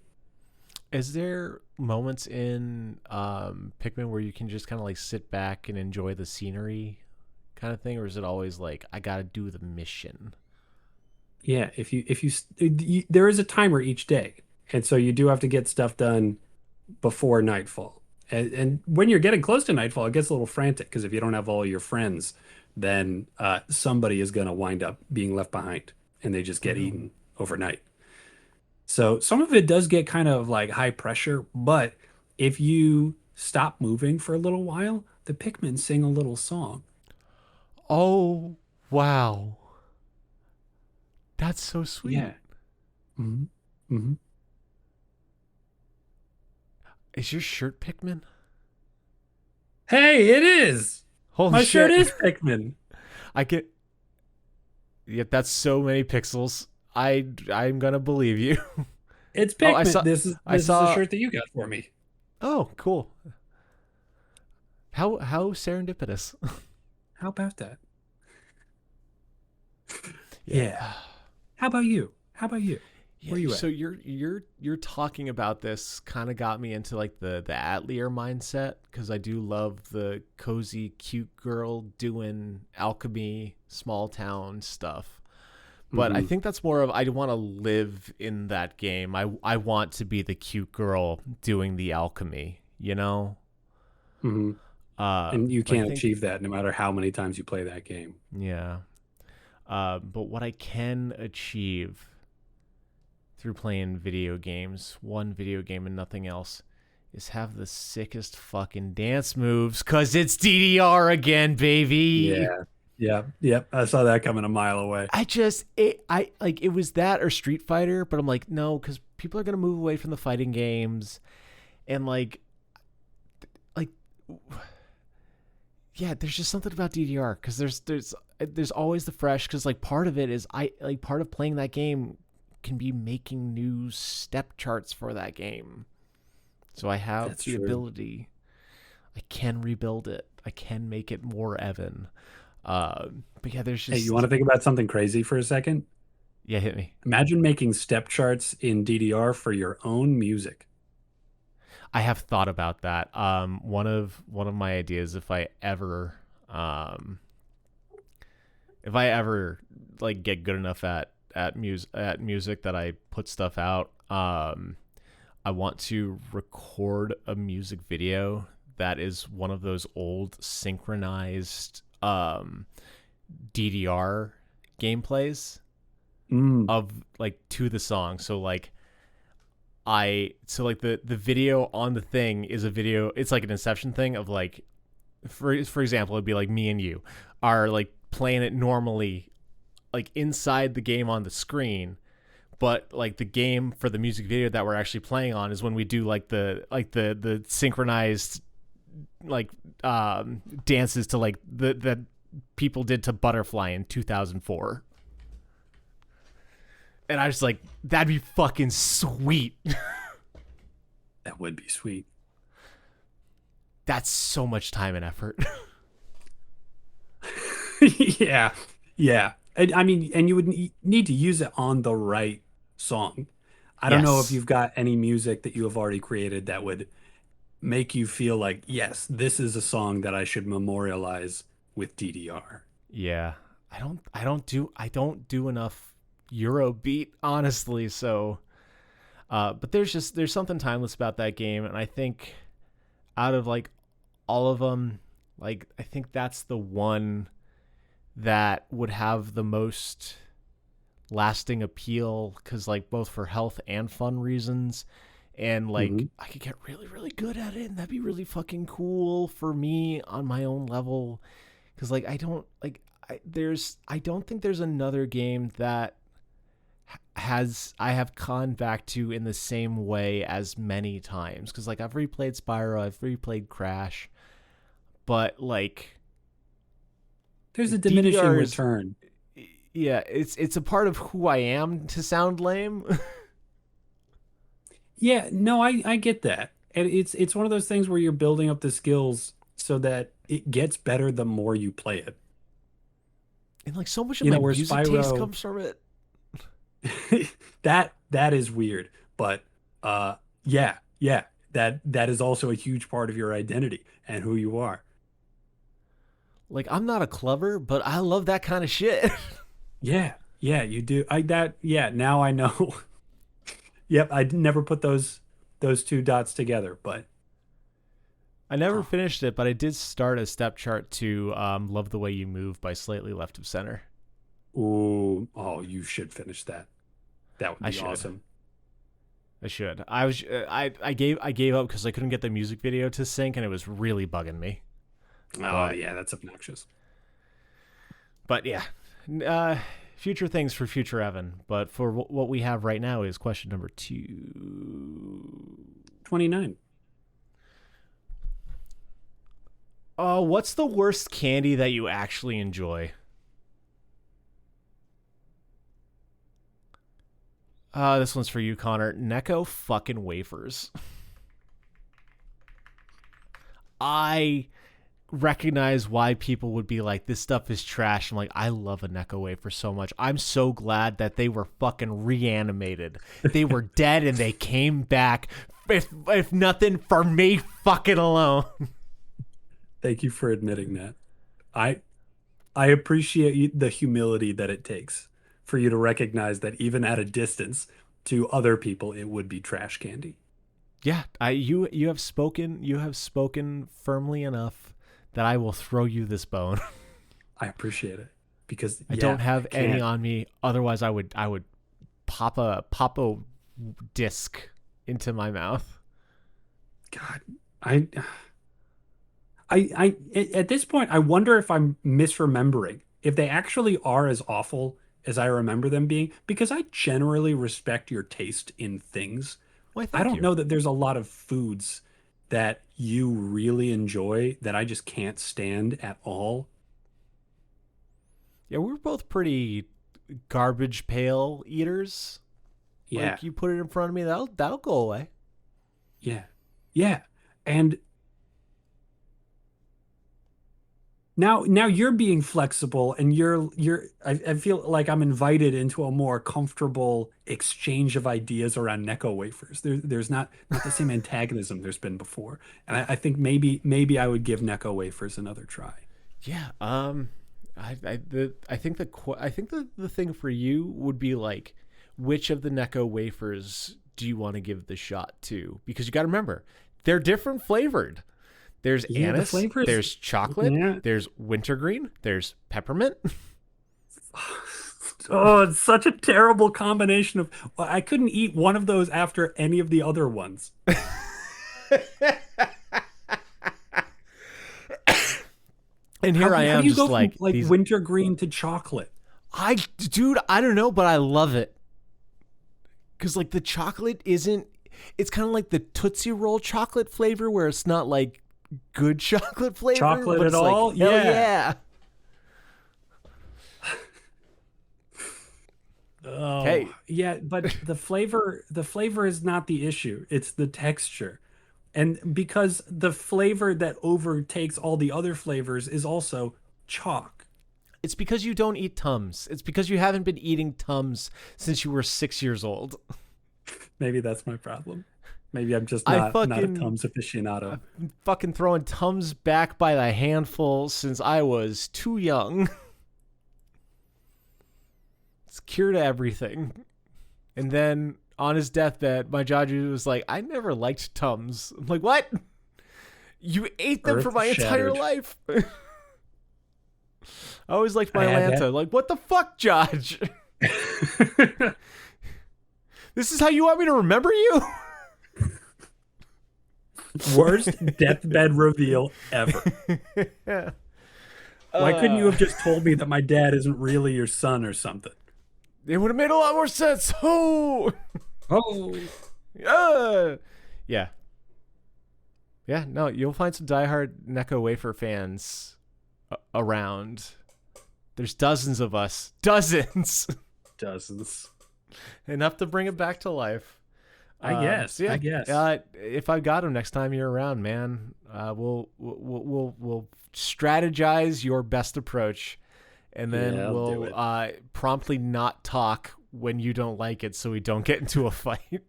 Speaker 2: Is there moments in Pikmin where you can just kind of like sit back and enjoy the scenery kind of thing, or is it always like I gotta do the mission?
Speaker 1: Yeah, there is a timer each day, and so you do have to get stuff done before nightfall. And when you're getting close to nightfall, it gets a little frantic because if you don't have all your friends, then somebody is going to wind up being left behind and they just
Speaker 2: Oh
Speaker 1: get
Speaker 2: no.
Speaker 1: eaten overnight. So some of it does get kind of like high pressure, but if you stop moving for a little while, the Pikmin sing a little song.
Speaker 2: Oh wow. That's so sweet.
Speaker 1: Yeah. Hmm. Hmm.
Speaker 2: Is your shirt Pikmin?
Speaker 1: Hey, it is.
Speaker 2: Holy
Speaker 1: My shirt
Speaker 2: shit.
Speaker 1: is Pikmin.
Speaker 2: I get yeah, that's so many pixels. I'm gonna believe you.
Speaker 1: It's
Speaker 2: Oh,
Speaker 1: Pikmin. This is
Speaker 2: I
Speaker 1: this is a
Speaker 2: saw
Speaker 1: shirt that you got for me.
Speaker 2: oh, cool. How serendipitous.
Speaker 1: How about that?
Speaker 2: Yeah.
Speaker 1: Yeah. How about you? How about you?
Speaker 2: Yeah,
Speaker 1: Where you
Speaker 2: so
Speaker 1: at?
Speaker 2: you're talking about this kind of got me into like the Atelier mindset because I do love the cozy cute girl doing alchemy small town stuff. But I
Speaker 1: Hmm.
Speaker 2: think that's more of I want to live in that game. I want to be the cute girl doing the alchemy, you know?
Speaker 1: Hmm. And you
Speaker 2: But I
Speaker 1: can't
Speaker 2: think
Speaker 1: achieve that no matter how many times you play that game.
Speaker 2: yeah. But what I can achieve through playing video games, one video game and nothing else, is have the sickest fucking dance moves cuz it's DDR again, baby.
Speaker 1: Yeah. Yeah. Yep. I saw that coming a mile away.
Speaker 2: I like it was that or Street Fighter, but I'm like no cuz people are going to move away from the fighting games and like yeah, there's just something about DDR cuz there's always the fresh cuz like part of it is I like part of playing that game can be making new step charts for that game. So I have
Speaker 1: That's
Speaker 2: the
Speaker 1: true.
Speaker 2: ability. I can rebuild it. I can make it more Evan. But yeah, there's
Speaker 1: Hey, you want
Speaker 2: just
Speaker 1: to think about something crazy for a second?
Speaker 2: yeah, hit me.
Speaker 1: Imagine making step charts in DDR for your own music.
Speaker 2: I have thought about that. One of my ideas, um, if I ever like get good enough at music that I put stuff out, I want to record a music video that is one of those old synchronized DDR gameplays
Speaker 1: Mm.
Speaker 2: of like to the song. So like the video on the thing is a video. It's like an Inception thing of like for example, it'd be like me and you are like playing it normally like inside the game on the screen, but like the game for the music video that we're actually playing on is when we do like the synchronized like dances to like the that people did to Butterfly in 2004. And I was like, that'd be fucking sweet.
Speaker 1: That would be sweet.
Speaker 2: That's so much time and effort.
Speaker 1: Yeah. Yeah. And, I mean, and you would need to use it on the right song. I don't know if
Speaker 2: Yes.
Speaker 1: you've got any music that you have already created that would make you feel like, yes, this is a song that I should memorialize with DDR.
Speaker 2: Yeah. I don't do enough Eurobeat, honestly, so but there's something timeless about that game, and I think out of like all of them, like I think that's the one that would have the most lasting appeal because like both for health and fun reasons and like
Speaker 1: Hmm.
Speaker 2: I could get really really good at it and that'd be really fucking cool for me on my own level because like I don't like I don't think there's another game that has I have gone back to in the same way as many times because like I've replayed Spyro, I've replayed Crash, but
Speaker 1: There's a diminishing
Speaker 2: DDR is
Speaker 1: return.
Speaker 2: yeah, it's a part of who I am to sound lame.
Speaker 1: Yeah, no, I get that. And it's one of those things where you're building up the skills so that it gets better the more you play it.
Speaker 2: And like so much of
Speaker 1: You
Speaker 2: my
Speaker 1: know, where
Speaker 2: music taste
Speaker 1: Spyro
Speaker 2: comes from it.
Speaker 1: that is weird, but yeah, yeah, that is also a huge part of your identity and who you are.
Speaker 2: Like I'm not a clever, but I love that kind of shit.
Speaker 1: Yeah, yeah, you do. Yeah, now I know. Yep, I never put those two dots together, but
Speaker 2: I never finished it, but I did start a step chart to Love the Way You Move by Slightly Left of Center.
Speaker 1: Ooh, oh, you should finish that. That would
Speaker 2: I
Speaker 1: be
Speaker 2: should.
Speaker 1: awesome.
Speaker 2: I should. I gave up because I couldn't get the music video to sync, and it was really bugging me.
Speaker 1: Oh,
Speaker 2: But
Speaker 1: yeah, that's obnoxious.
Speaker 2: but yeah, uh, future things for future Evan. But for what we have right now is question number 2.
Speaker 1: 29.
Speaker 2: What's the worst candy that you actually enjoy? This one's for you, Connor. Necco fucking wafers. I recognize why people would be like, this stuff is trash. I'm like, I love a Necco wafer so much. I'm so glad that they were fucking reanimated. They were dead and they came back. If nothing, for me fucking alone.
Speaker 1: Thank you for admitting that. I I appreciate the humility that it takes for you to recognize that even at a distance to other people, it would be trash candy.
Speaker 2: Yeah, you have spoken firmly enough that I will throw you this bone.
Speaker 1: I appreciate it because
Speaker 2: I
Speaker 1: yeah,
Speaker 2: don't have
Speaker 1: I
Speaker 2: any
Speaker 1: can't.
Speaker 2: on me. Otherwise, I would pop a disc into my mouth.
Speaker 1: God, I, at this point, I wonder if I'm misremembering if they actually are as awful as I remember them being, because I generally respect your taste in things.
Speaker 2: Why,
Speaker 1: I
Speaker 2: thank
Speaker 1: don't
Speaker 2: you.
Speaker 1: know that there's a lot of foods that you really enjoy that I just can't stand at all.
Speaker 2: Yeah, we're both pretty garbage pail eaters.
Speaker 1: Yeah,
Speaker 2: Like you put it in front of me, that'll go away.
Speaker 1: yeah, yeah. And now you're being flexible and I feel like I'm invited into a more comfortable exchange of ideas around Necco wafers. There's not the same antagonism there's been before. And I think maybe I would give Necco wafers another try.
Speaker 2: Yeah. I think the thing for you would be like, which of the Necco wafers do you want to give the shot to? Because you got to remember, they're different flavored. There's
Speaker 1: Yeah, the
Speaker 2: anise,
Speaker 1: flavors.
Speaker 2: there's chocolate,
Speaker 1: Yeah.
Speaker 2: there's wintergreen, there's peppermint.
Speaker 1: Oh, it's such a terrible combination of I couldn't eat one of those after any of the other ones.
Speaker 2: And here I
Speaker 1: How
Speaker 2: am
Speaker 1: do you
Speaker 2: just
Speaker 1: go from
Speaker 2: like
Speaker 1: like
Speaker 2: these
Speaker 1: wintergreen to chocolate?
Speaker 2: dude, I don't know, but I love it. Cuz like the chocolate isn't, it's kind of like the Tootsie Roll chocolate flavor where it's not like good chocolate flavor,
Speaker 1: Chocolate
Speaker 2: but
Speaker 1: at
Speaker 2: it's like
Speaker 1: all?
Speaker 2: hell
Speaker 1: Yeah.
Speaker 2: yeah.
Speaker 1: Oh,
Speaker 2: Hey,
Speaker 1: yeah, but the flavor is not the issue. It's the texture. And because the flavor that overtakes all the other flavors is also chalk.
Speaker 2: it's because you don't eat Tums. It's because you haven't been eating Tums since you were 6 years old.
Speaker 1: Maybe that's my problem. Maybe I'm just
Speaker 2: I
Speaker 1: not a
Speaker 2: fucking
Speaker 1: Tums aficionado.
Speaker 2: I've been fucking throwing Tums back by the handful since I was too young. It's cure to everything. And then on his deathbed, my Jaji was like, I never liked Tums. I'm like, what? You ate them for
Speaker 1: Earth
Speaker 2: my entire
Speaker 1: shattered.
Speaker 2: life. I always liked
Speaker 1: I
Speaker 2: my
Speaker 1: had
Speaker 2: Lanta. Like, what the fuck, Judge?
Speaker 1: that.
Speaker 2: This is how you want me to remember you?
Speaker 1: Worst deathbed reveal ever. Why couldn't you have just told me that my dad isn't really your son or something?
Speaker 2: It would have made a lot more sense. Oh,
Speaker 1: Oh,
Speaker 2: yeah. Yeah. Yeah, no, you'll find some diehard Necco wafer fans around. There's dozens of us. Dozens.
Speaker 1: dozens.
Speaker 2: Enough to bring it back to life.
Speaker 1: I guess.
Speaker 2: So yeah,
Speaker 1: I guess.
Speaker 2: if I got him next time you're around, man, we'll strategize your best approach, and then
Speaker 1: Yeah, I'll do
Speaker 2: we'll
Speaker 1: it.
Speaker 2: promptly not talk when you don't like it, so we don't get into a fight.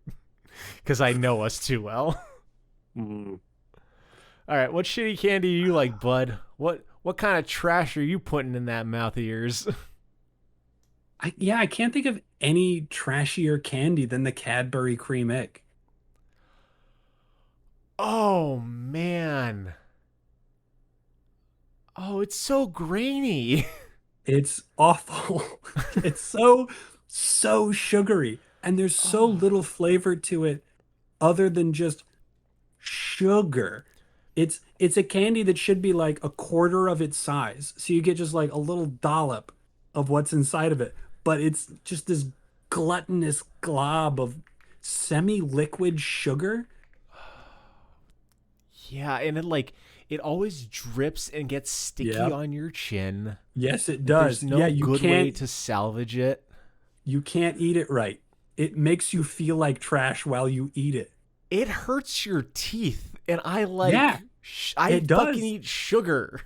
Speaker 2: Because I know us too well.
Speaker 1: Mm.
Speaker 2: All right, what shitty candy do you like, bud? What kind of trash are you putting in that mouth of yours?
Speaker 1: I can't think of any trashier candy than the Cadbury cream egg.
Speaker 2: Oh man. Oh, it's so grainy.
Speaker 1: It's awful. It's so sugary, and there's so
Speaker 2: Oh.
Speaker 1: little flavor to it other than just sugar. It's a candy that should be like a quarter of its size. So you get just like a little dollop of what's inside of it. But it's just this gluttonous glob of semi-liquid sugar.
Speaker 2: Yeah, and it always drips and gets sticky
Speaker 1: Yep.
Speaker 2: on your chin.
Speaker 1: Yes, it
Speaker 2: There's
Speaker 1: does. Yeah,
Speaker 2: no good way to salvage it.
Speaker 1: you can't eat it right. It makes you feel like trash while you eat it.
Speaker 2: It hurts your teeth, and
Speaker 1: Yeah,
Speaker 2: I
Speaker 1: it
Speaker 2: fucking
Speaker 1: does.
Speaker 2: eat sugar.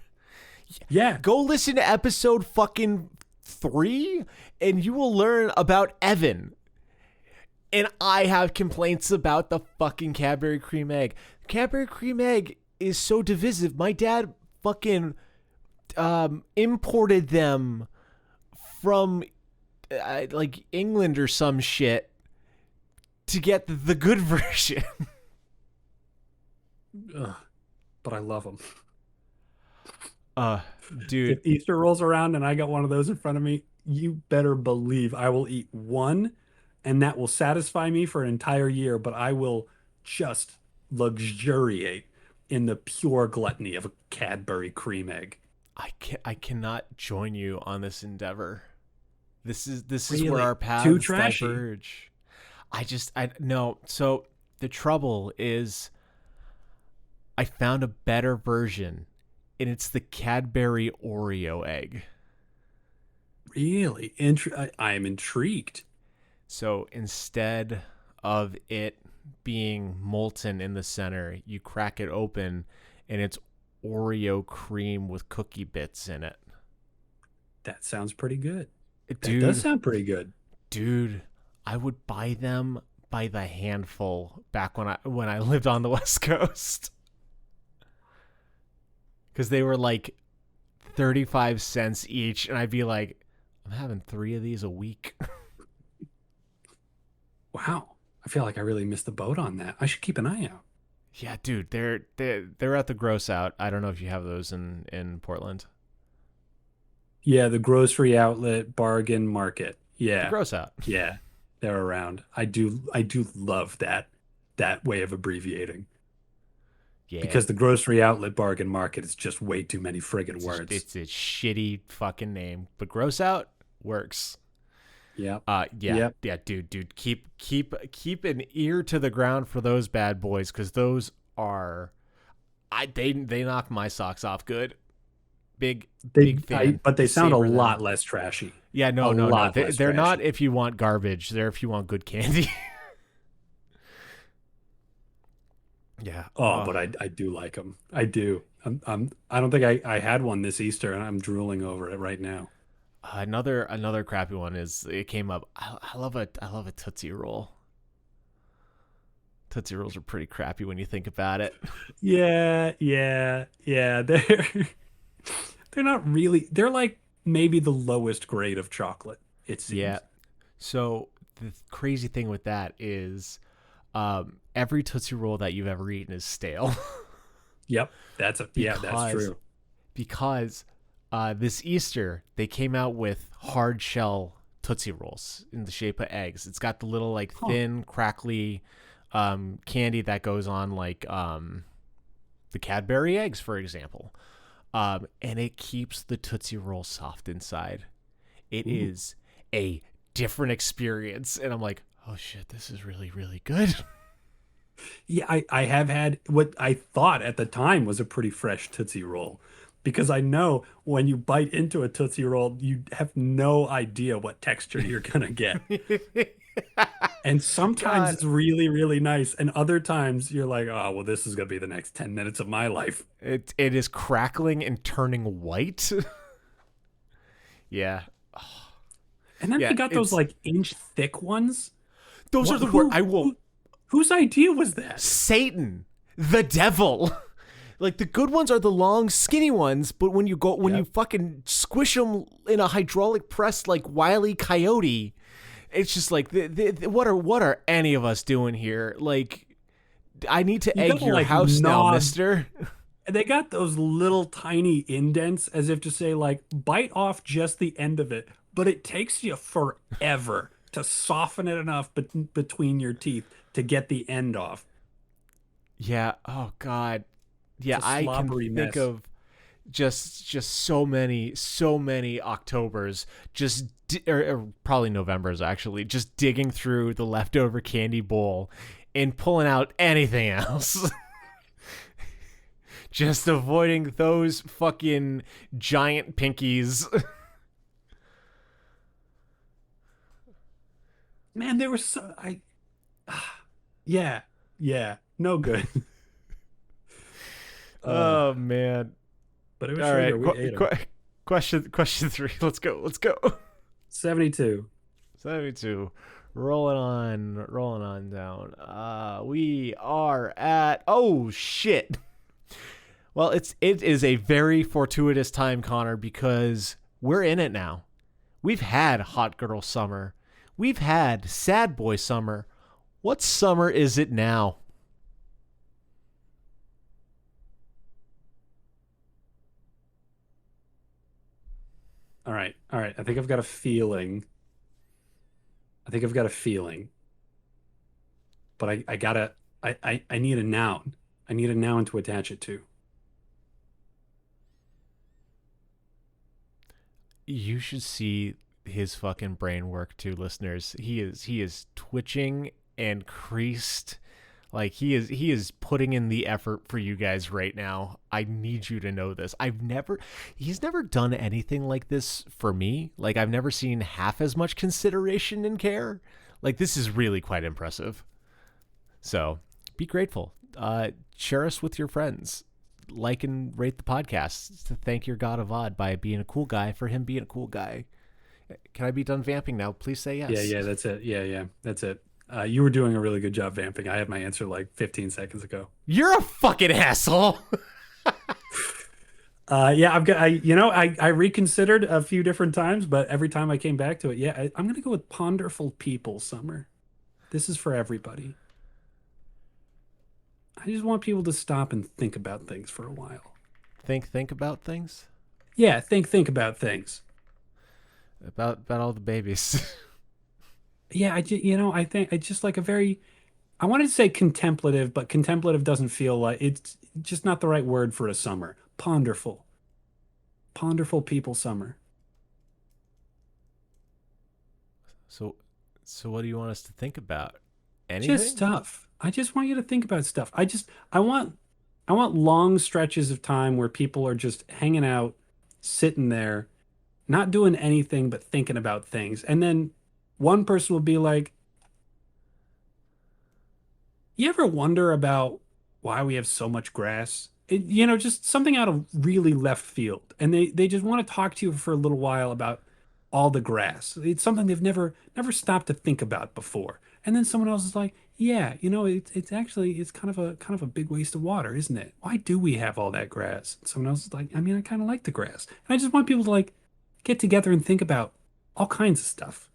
Speaker 1: Yeah.
Speaker 2: Go listen to episode fucking 3 and you will learn about Evan. And I have complaints about the fucking Cadbury cream egg. Cadbury cream egg is so divisive. My dad fucking imported them from like England or some shit to get the good version.
Speaker 1: Ugh, but I love them.
Speaker 2: Uh, dude,
Speaker 1: If Easter rolls around and I got one of those in front of me, you better believe I will eat one and that will satisfy me for an entire year, but I will just luxuriate in the pure gluttony of a Cadbury cream egg.
Speaker 2: I cannot join you on this endeavor. This is where
Speaker 1: Really?
Speaker 2: our
Speaker 1: Too
Speaker 2: paths
Speaker 1: trashy.
Speaker 2: diverge. I no. So the trouble is I found a better version, and it's the Cadbury Oreo egg.
Speaker 1: Really? I am intrigued.
Speaker 2: So instead of it being molten in the center, you crack it open and it's Oreo cream with cookie bits in it.
Speaker 1: That sounds pretty good. That does
Speaker 2: Dude,
Speaker 1: sound pretty good.
Speaker 2: dude, I would buy them by the handful back when I lived on the West Coast. Cuz they were like 35 cents each and I'd be like I'm having 3 of these a week.
Speaker 1: Wow. I feel like I really missed the boat on that. I should keep an eye out.
Speaker 2: Yeah, dude, they're at the gross out. I don't know if you have those in Portland.
Speaker 1: Yeah, the grocery outlet bargain market.
Speaker 2: The
Speaker 1: Yeah.
Speaker 2: gross out.
Speaker 1: Yeah. They're around. I do love that way of abbreviating
Speaker 2: Yeah,
Speaker 1: because the grocery outlet bargain market is just way too many friggin' words.
Speaker 2: it's a shitty fucking name, but gross out works.
Speaker 1: Yep.
Speaker 2: Yeah,
Speaker 1: Yep.
Speaker 2: yeah, dude, keep an ear to the ground for those bad boys because those are, they knock my socks off good. Big fan.
Speaker 1: But they sound a
Speaker 2: Savor them.
Speaker 1: lot less trashy.
Speaker 2: Yeah,
Speaker 1: A
Speaker 2: no.
Speaker 1: lot less
Speaker 2: They're not
Speaker 1: trashy.
Speaker 2: if you want garbage. They're if you want good candy. Yeah.
Speaker 1: Oh, but I do like them. I do. I don't think I had one this Easter, and I'm drooling over it right now.
Speaker 2: Another crappy one is it came up. I love a Tootsie Roll. Tootsie Rolls are pretty crappy when you think about it.
Speaker 1: Yeah, yeah, yeah. They're not really. They're like maybe the lowest grade of chocolate, it
Speaker 2: Yeah.
Speaker 1: seems.
Speaker 2: So the crazy thing with that is, every Tootsie Roll that you've ever eaten is stale.
Speaker 1: Yep, yeah, that's
Speaker 2: because
Speaker 1: true.
Speaker 2: because this Easter they came out with hard shell Tootsie Rolls in the shape of eggs. It's got the little like
Speaker 1: Huh.
Speaker 2: thin, crackly candy that goes on like the Cadbury eggs, for example. And it keeps the Tootsie Roll soft inside. It
Speaker 1: Ooh.
Speaker 2: is a different experience, and I'm like, oh shit, this is really, really good.
Speaker 1: Yeah, I have had what I thought at the time was a pretty fresh Tootsie Roll because I know when you bite into a Tootsie Roll, you have no idea what texture you're gonna get. And sometimes
Speaker 2: God,
Speaker 1: it's really, really nice, and other times you're like, oh, well, this is gonna be the next 10 minutes of my life.
Speaker 2: it is crackling and turning white. Yeah,
Speaker 1: And then
Speaker 2: yeah,
Speaker 1: they got those
Speaker 2: it's
Speaker 1: like inch thick ones.
Speaker 2: those are
Speaker 1: What,
Speaker 2: the word I will.
Speaker 1: whose idea was that?
Speaker 2: Satan, the devil. Like the good ones are the long, skinny ones, but when you
Speaker 1: Yep.
Speaker 2: fucking squish them in a hydraulic press like Wile E. Coyote, it's just like what are any of us doing here? Like I need to
Speaker 1: You
Speaker 2: egg
Speaker 1: gotta
Speaker 2: your
Speaker 1: like
Speaker 2: house now,
Speaker 1: gnaw.
Speaker 2: mister.
Speaker 1: They got those little tiny indents as if to say, like, bite off just the end of it, but it takes you forever to soften it enough between your teeth to get the end off.
Speaker 2: Yeah. Oh God.
Speaker 1: It's
Speaker 2: Yeah,
Speaker 1: a
Speaker 2: I can
Speaker 1: slobbery
Speaker 2: think
Speaker 1: mess.
Speaker 2: of just so many Octobers, or probably Novembers actually, just digging through the leftover candy bowl and pulling out anything else. Just avoiding those fucking giant pinkies.
Speaker 1: Man, there was so I yeah, yeah, no good. Uh,
Speaker 2: Oh man.
Speaker 1: but it was
Speaker 2: All
Speaker 1: sugar.
Speaker 2: right.
Speaker 1: We ate them.
Speaker 2: Question three. Let's go. Let's go.
Speaker 1: 72.
Speaker 2: 72. Rolling on down. We are at, oh shit. Well, it is a very fortuitous time, Connor, because we're in it now. We've had hot girl summer. We've had sad boy summer. What summer is it now?
Speaker 1: All right. All right. I think I've got a feeling. I think I've got a feeling, but I gotta I need a noun. I need a noun to attach it to.
Speaker 2: You should see his fucking brain work too, listeners. He is twitching and creased. Like he is putting in the effort for you guys right now. I need you to know this. He's never done anything like this for me. Like I've never seen half as much consideration and care. Like this is really quite impressive. So be grateful. Share us with your friends. Like and rate the podcast to thank your God of Odd by being a cool guy for him being a cool guy. Can I be done vamping now? Please say
Speaker 1: Yeah,
Speaker 2: yes.
Speaker 1: yeah, that's it. Yeah, yeah, that's it. You were doing a really good job vamping. I had my answer like 15 seconds ago.
Speaker 2: You're a fucking asshole.
Speaker 1: Yeah, I reconsidered a few different times, but every time I came back to it, yeah, I'm gonna go with ponderful people summer. This is for everybody. I just want people to stop and think about things for a while.
Speaker 2: Think about things.
Speaker 1: Yeah, think about things.
Speaker 2: About all the babies.
Speaker 1: Yeah, I think I just like a very, I wanted to say contemplative, but contemplative doesn't feel like it's just not the right word for a summer. Ponderful people summer.
Speaker 2: so so what do you want us to think about?
Speaker 1: Just
Speaker 2: Anything?
Speaker 1: stuff. I just want you to think about stuff. I want long stretches of time where people are just hanging out, sitting there, not doing anything but thinking about things. And then one person will be like, "You ever wonder about why we have so much grass?" Just something out of really left field. And they just want to talk to you for a little while about all the grass. It's something they've never stopped to think about before. And then someone else is like, "Yeah, it's actually it's kind of a big waste of water, isn't it? Why do we have all that grass?" And someone else is like, "I mean, I kind of like the grass." And I just want people to like get together and think about all kinds of stuff.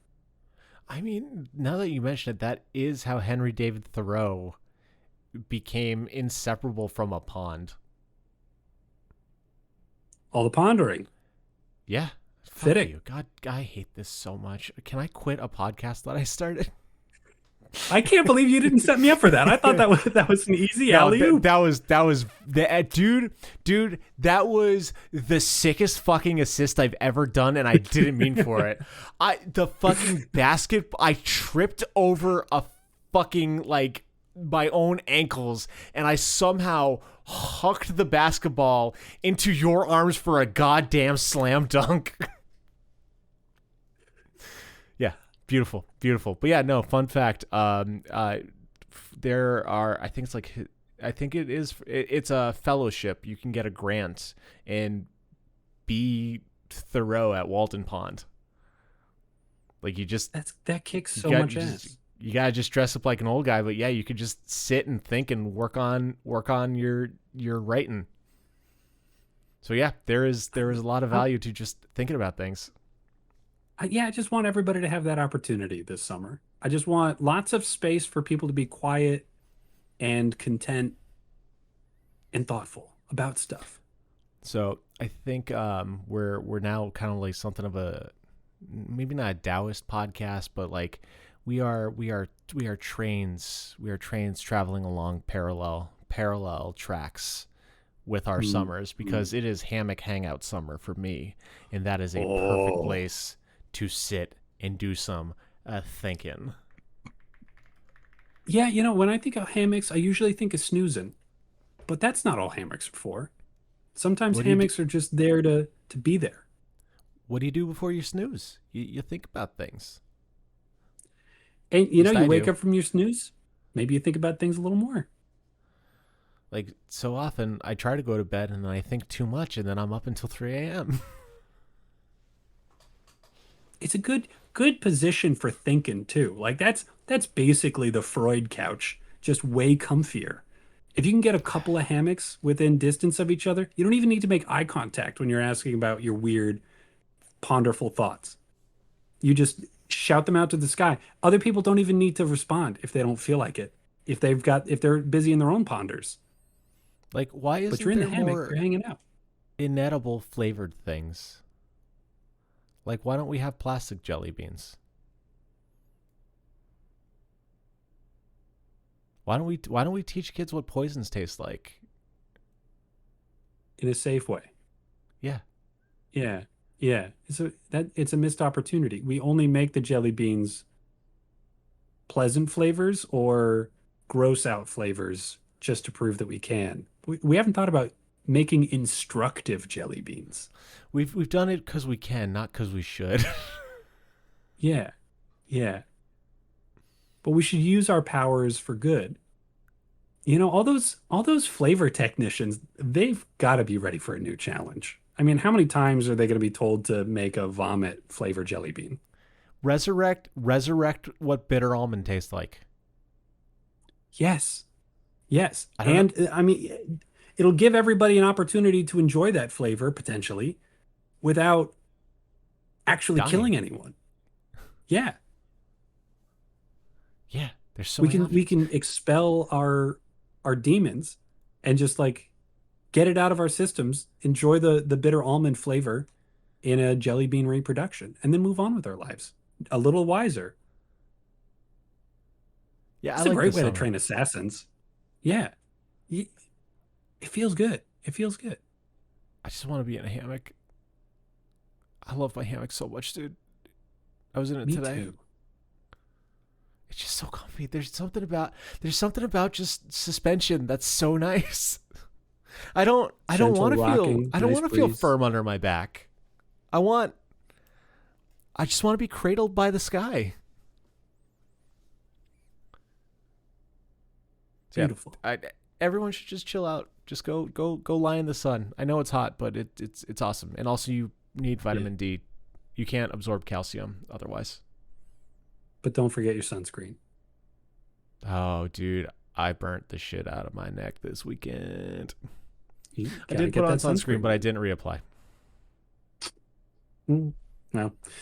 Speaker 2: I mean, now that you mention it, that is how Henry David Thoreau became inseparable from a pond.
Speaker 1: All the pondering.
Speaker 2: Yeah. Fuck
Speaker 1: Fitting.
Speaker 2: you. God, I hate this so much. Can I quit a podcast that I started?
Speaker 1: I can't believe you didn't set me up for that. I thought that was an easy
Speaker 2: No,
Speaker 1: alley-oop.
Speaker 2: that was the dude. That was the sickest fucking assist I've ever done, and I didn't mean for it. The fucking basket. I tripped over a fucking like my own ankles, and I somehow hucked the basketball into your arms for a goddamn slam dunk. Yeah, beautiful, beautiful. But yeah, no, fun fact. There are, I think it's like, I think it's a fellowship. You can get a grant and be Thoreau at Walton Pond. Like
Speaker 1: That kicks
Speaker 2: you
Speaker 1: so
Speaker 2: got
Speaker 1: much
Speaker 2: you
Speaker 1: ass.
Speaker 2: just you gotta just dress up like an old guy. But yeah, you could just sit and think and work on your writing. So yeah, there is a lot of
Speaker 1: I,
Speaker 2: value to just thinking about things.
Speaker 1: yeah, I just want everybody to have that opportunity this summer. I just want lots of space for people to be quiet and content and thoughtful about stuff.
Speaker 2: So I think we're now kind of like something of a, maybe not a Taoist podcast, but like we are trains traveling along parallel tracks with our
Speaker 1: Mm,
Speaker 2: summers,
Speaker 1: mm.
Speaker 2: because it is hammock hangout summer for me, and that is a perfect
Speaker 1: Oh,
Speaker 2: place to sit and do some thinking.
Speaker 1: yeah. When I think of hammocks, I usually think of snoozing, but that's not all hammocks are for. Sometimes
Speaker 2: What do you do?
Speaker 1: hammocks are just there to be there.
Speaker 2: What do you do before you snooze? You think about things.
Speaker 1: And
Speaker 2: At least
Speaker 1: you
Speaker 2: I
Speaker 1: wake
Speaker 2: do.
Speaker 1: up from your snooze, maybe you think about things a little more.
Speaker 2: Like, so often I try to go to bed and then I think too much and then I'm up until 3 a.m.
Speaker 1: It's a good position for thinking too. Like that's basically the Freud couch, just way comfier. If you can get a couple of hammocks within distance of each other, you don't even need to make eye contact when you're asking about your weird, ponderful thoughts. You just shout them out to the sky. Other people don't even need to respond if they don't feel like it. If they're busy in their own ponders.
Speaker 2: Like, why
Speaker 1: But you're
Speaker 2: isn't
Speaker 1: in the
Speaker 2: there
Speaker 1: hammock,
Speaker 2: more
Speaker 1: you're hanging out.
Speaker 2: inedible flavored things? Like, why don't we have plastic jelly beans? Why don't we teach kids what poisons taste like?
Speaker 1: In a safe way.
Speaker 2: Yeah.
Speaker 1: Yeah. Yeah. It's a missed opportunity. We only make the jelly beans pleasant flavors or gross out flavors just to prove that we can. We haven't thought about making instructive jelly beans.
Speaker 2: We've done it cuz we can, not cuz we should.
Speaker 1: Yeah. Yeah. But we should use our powers for good. All those flavor technicians, they've got to be ready for a new challenge. I mean, how many times are they going to be told to make a vomit flavor jelly bean?
Speaker 2: Resurrect what bitter almond tastes like.
Speaker 1: Yes. Yes.
Speaker 2: I don't know.
Speaker 1: And I mean, it'll give everybody an opportunity to enjoy that flavor potentially without actually
Speaker 2: Dying.
Speaker 1: killing anyone. Yeah.
Speaker 2: Yeah, there's so
Speaker 1: We
Speaker 2: many
Speaker 1: can we
Speaker 2: options.
Speaker 1: can expel our demons and just like get it out of our systems, enjoy the bitter almond flavor in a jelly bean reproduction, and then move on with our lives. A little wiser.
Speaker 2: Yeah, I
Speaker 1: It's a
Speaker 2: like
Speaker 1: great
Speaker 2: this
Speaker 1: way to
Speaker 2: summer.
Speaker 1: train assassins. Yeah. It feels good. It feels good.
Speaker 2: I just want to be in a hammock. I love my hammock so much, dude. I was in it
Speaker 1: Me
Speaker 2: today.
Speaker 1: too.
Speaker 2: It's just so comfy. There's something about just suspension that's so nice. I don't want
Speaker 1: Gentle
Speaker 2: to feel
Speaker 1: rocking,
Speaker 2: I don't
Speaker 1: nice
Speaker 2: want to feel
Speaker 1: breeze.
Speaker 2: firm under my back. I want I just want to be cradled by the sky. So yeah,
Speaker 1: Beautiful.
Speaker 2: everyone should just chill out. Just go lie in the sun. I know it's hot, but it's awesome. And also you need
Speaker 1: Yeah.
Speaker 2: vitamin D. You can't absorb calcium otherwise.
Speaker 1: But don't forget your sunscreen.
Speaker 2: Oh, dude, I burnt the shit out of my neck this weekend.
Speaker 1: You
Speaker 2: I
Speaker 1: got to
Speaker 2: did put
Speaker 1: get
Speaker 2: on
Speaker 1: that
Speaker 2: sunscreen,
Speaker 1: sunscreen
Speaker 2: but I
Speaker 1: on.
Speaker 2: didn't reapply.
Speaker 1: Well,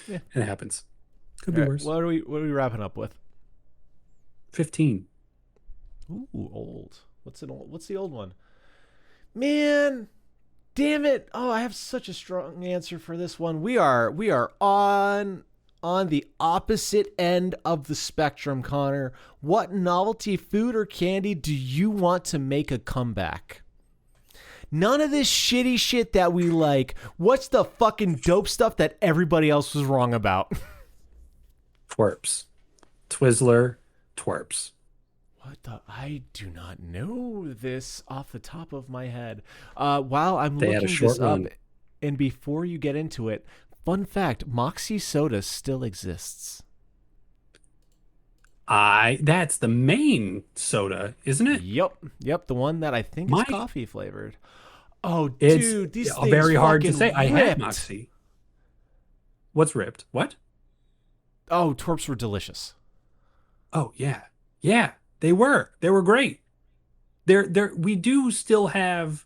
Speaker 2: Yeah.
Speaker 1: it happens. Could
Speaker 2: All
Speaker 1: be
Speaker 2: right,
Speaker 1: worse.
Speaker 2: what are we wrapping up with?
Speaker 1: 15.
Speaker 2: Ooh, old. What's the old one? Man, damn it. Oh, I have such a strong answer for this one. We are on the opposite end of the spectrum, Connor. What novelty food or candy do you want to make a comeback? None of this shitty shit that we like. What's the fucking dope stuff that everybody else was wrong about?
Speaker 1: Twerps. Twizzler. Twerps.
Speaker 2: What the? I do not know this off the top of my head. While I'm
Speaker 1: They had a
Speaker 2: looking
Speaker 1: short
Speaker 2: this up,
Speaker 1: run.
Speaker 2: and before you get into it, fun fact: Moxie Soda still exists.
Speaker 1: That's the main soda, isn't it?
Speaker 2: Yep, the one that I think is
Speaker 1: My,
Speaker 2: coffee flavored. Oh,
Speaker 1: it's
Speaker 2: dude, these things
Speaker 1: very hard to say.
Speaker 2: fucking
Speaker 1: I had
Speaker 2: ripped.
Speaker 1: Moxie. What's ripped? What?
Speaker 2: Oh, twerps were delicious.
Speaker 1: Oh, yeah. Yeah, they were. They were great. We do still have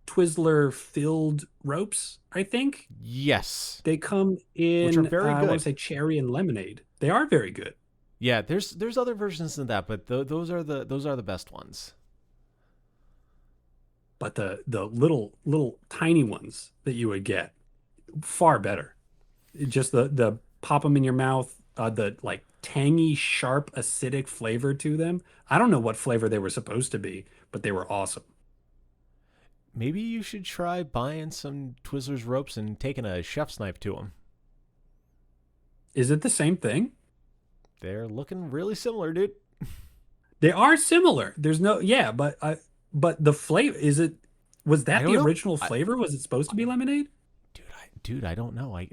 Speaker 1: Twizzler filled ropes, I think.
Speaker 2: Yes,
Speaker 1: They come
Speaker 2: which are
Speaker 1: in,
Speaker 2: very
Speaker 1: I want to
Speaker 2: good.
Speaker 1: say cherry and lemonade. They are very good.
Speaker 2: Yeah, there's other versions than that, but those are the best ones.
Speaker 1: But the little tiny ones that you would get, far better. Just the pop them in your mouth, the like tangy, sharp, acidic flavor to them. I don't know what flavor they were supposed to be, but they were awesome.
Speaker 2: Maybe you should try buying some Twizzlers ropes and taking a chef's knife to them.
Speaker 1: Is it the same thing?
Speaker 2: They're looking really similar, dude.
Speaker 1: They are similar. There's no, yeah, but the flavor, is it, was
Speaker 2: I
Speaker 1: that
Speaker 2: don't
Speaker 1: the
Speaker 2: know.
Speaker 1: original flavor? Was it supposed to be lemonade?
Speaker 2: Dude, I don't know. I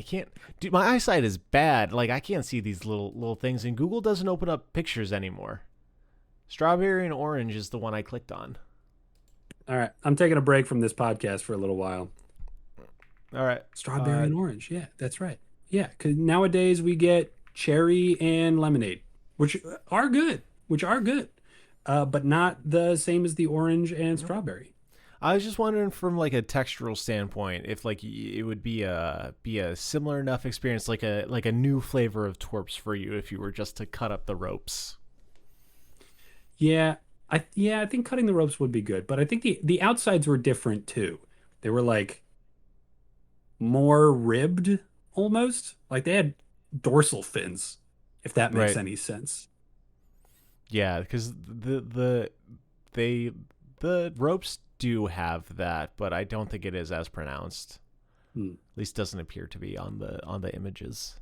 Speaker 2: can't. Dude, my eyesight is bad. Like I can't see these little things, and Google doesn't open up pictures anymore. Strawberry and orange is the one I clicked on.
Speaker 1: All right, I'm taking a break from this podcast for a little while.
Speaker 2: All right.
Speaker 1: Strawberry and orange. Yeah, that's right. Yeah, because nowadays we get cherry and lemonade, which are good, but not the same as the orange and strawberry.
Speaker 2: I was just wondering from like a textural standpoint if like it would be a similar enough experience like a new flavor of twerps for you if you were just to cut up the ropes.
Speaker 1: Yeah, I think cutting the ropes would be good, but I think the outsides were different too. They were like more ribbed almost, like they had dorsal fins, if that makes
Speaker 2: Right.
Speaker 1: any sense.
Speaker 2: Yeah, because they the ropes do have that, but I don't think it is as pronounced.
Speaker 1: Hmm.
Speaker 2: At least doesn't appear to be on the images.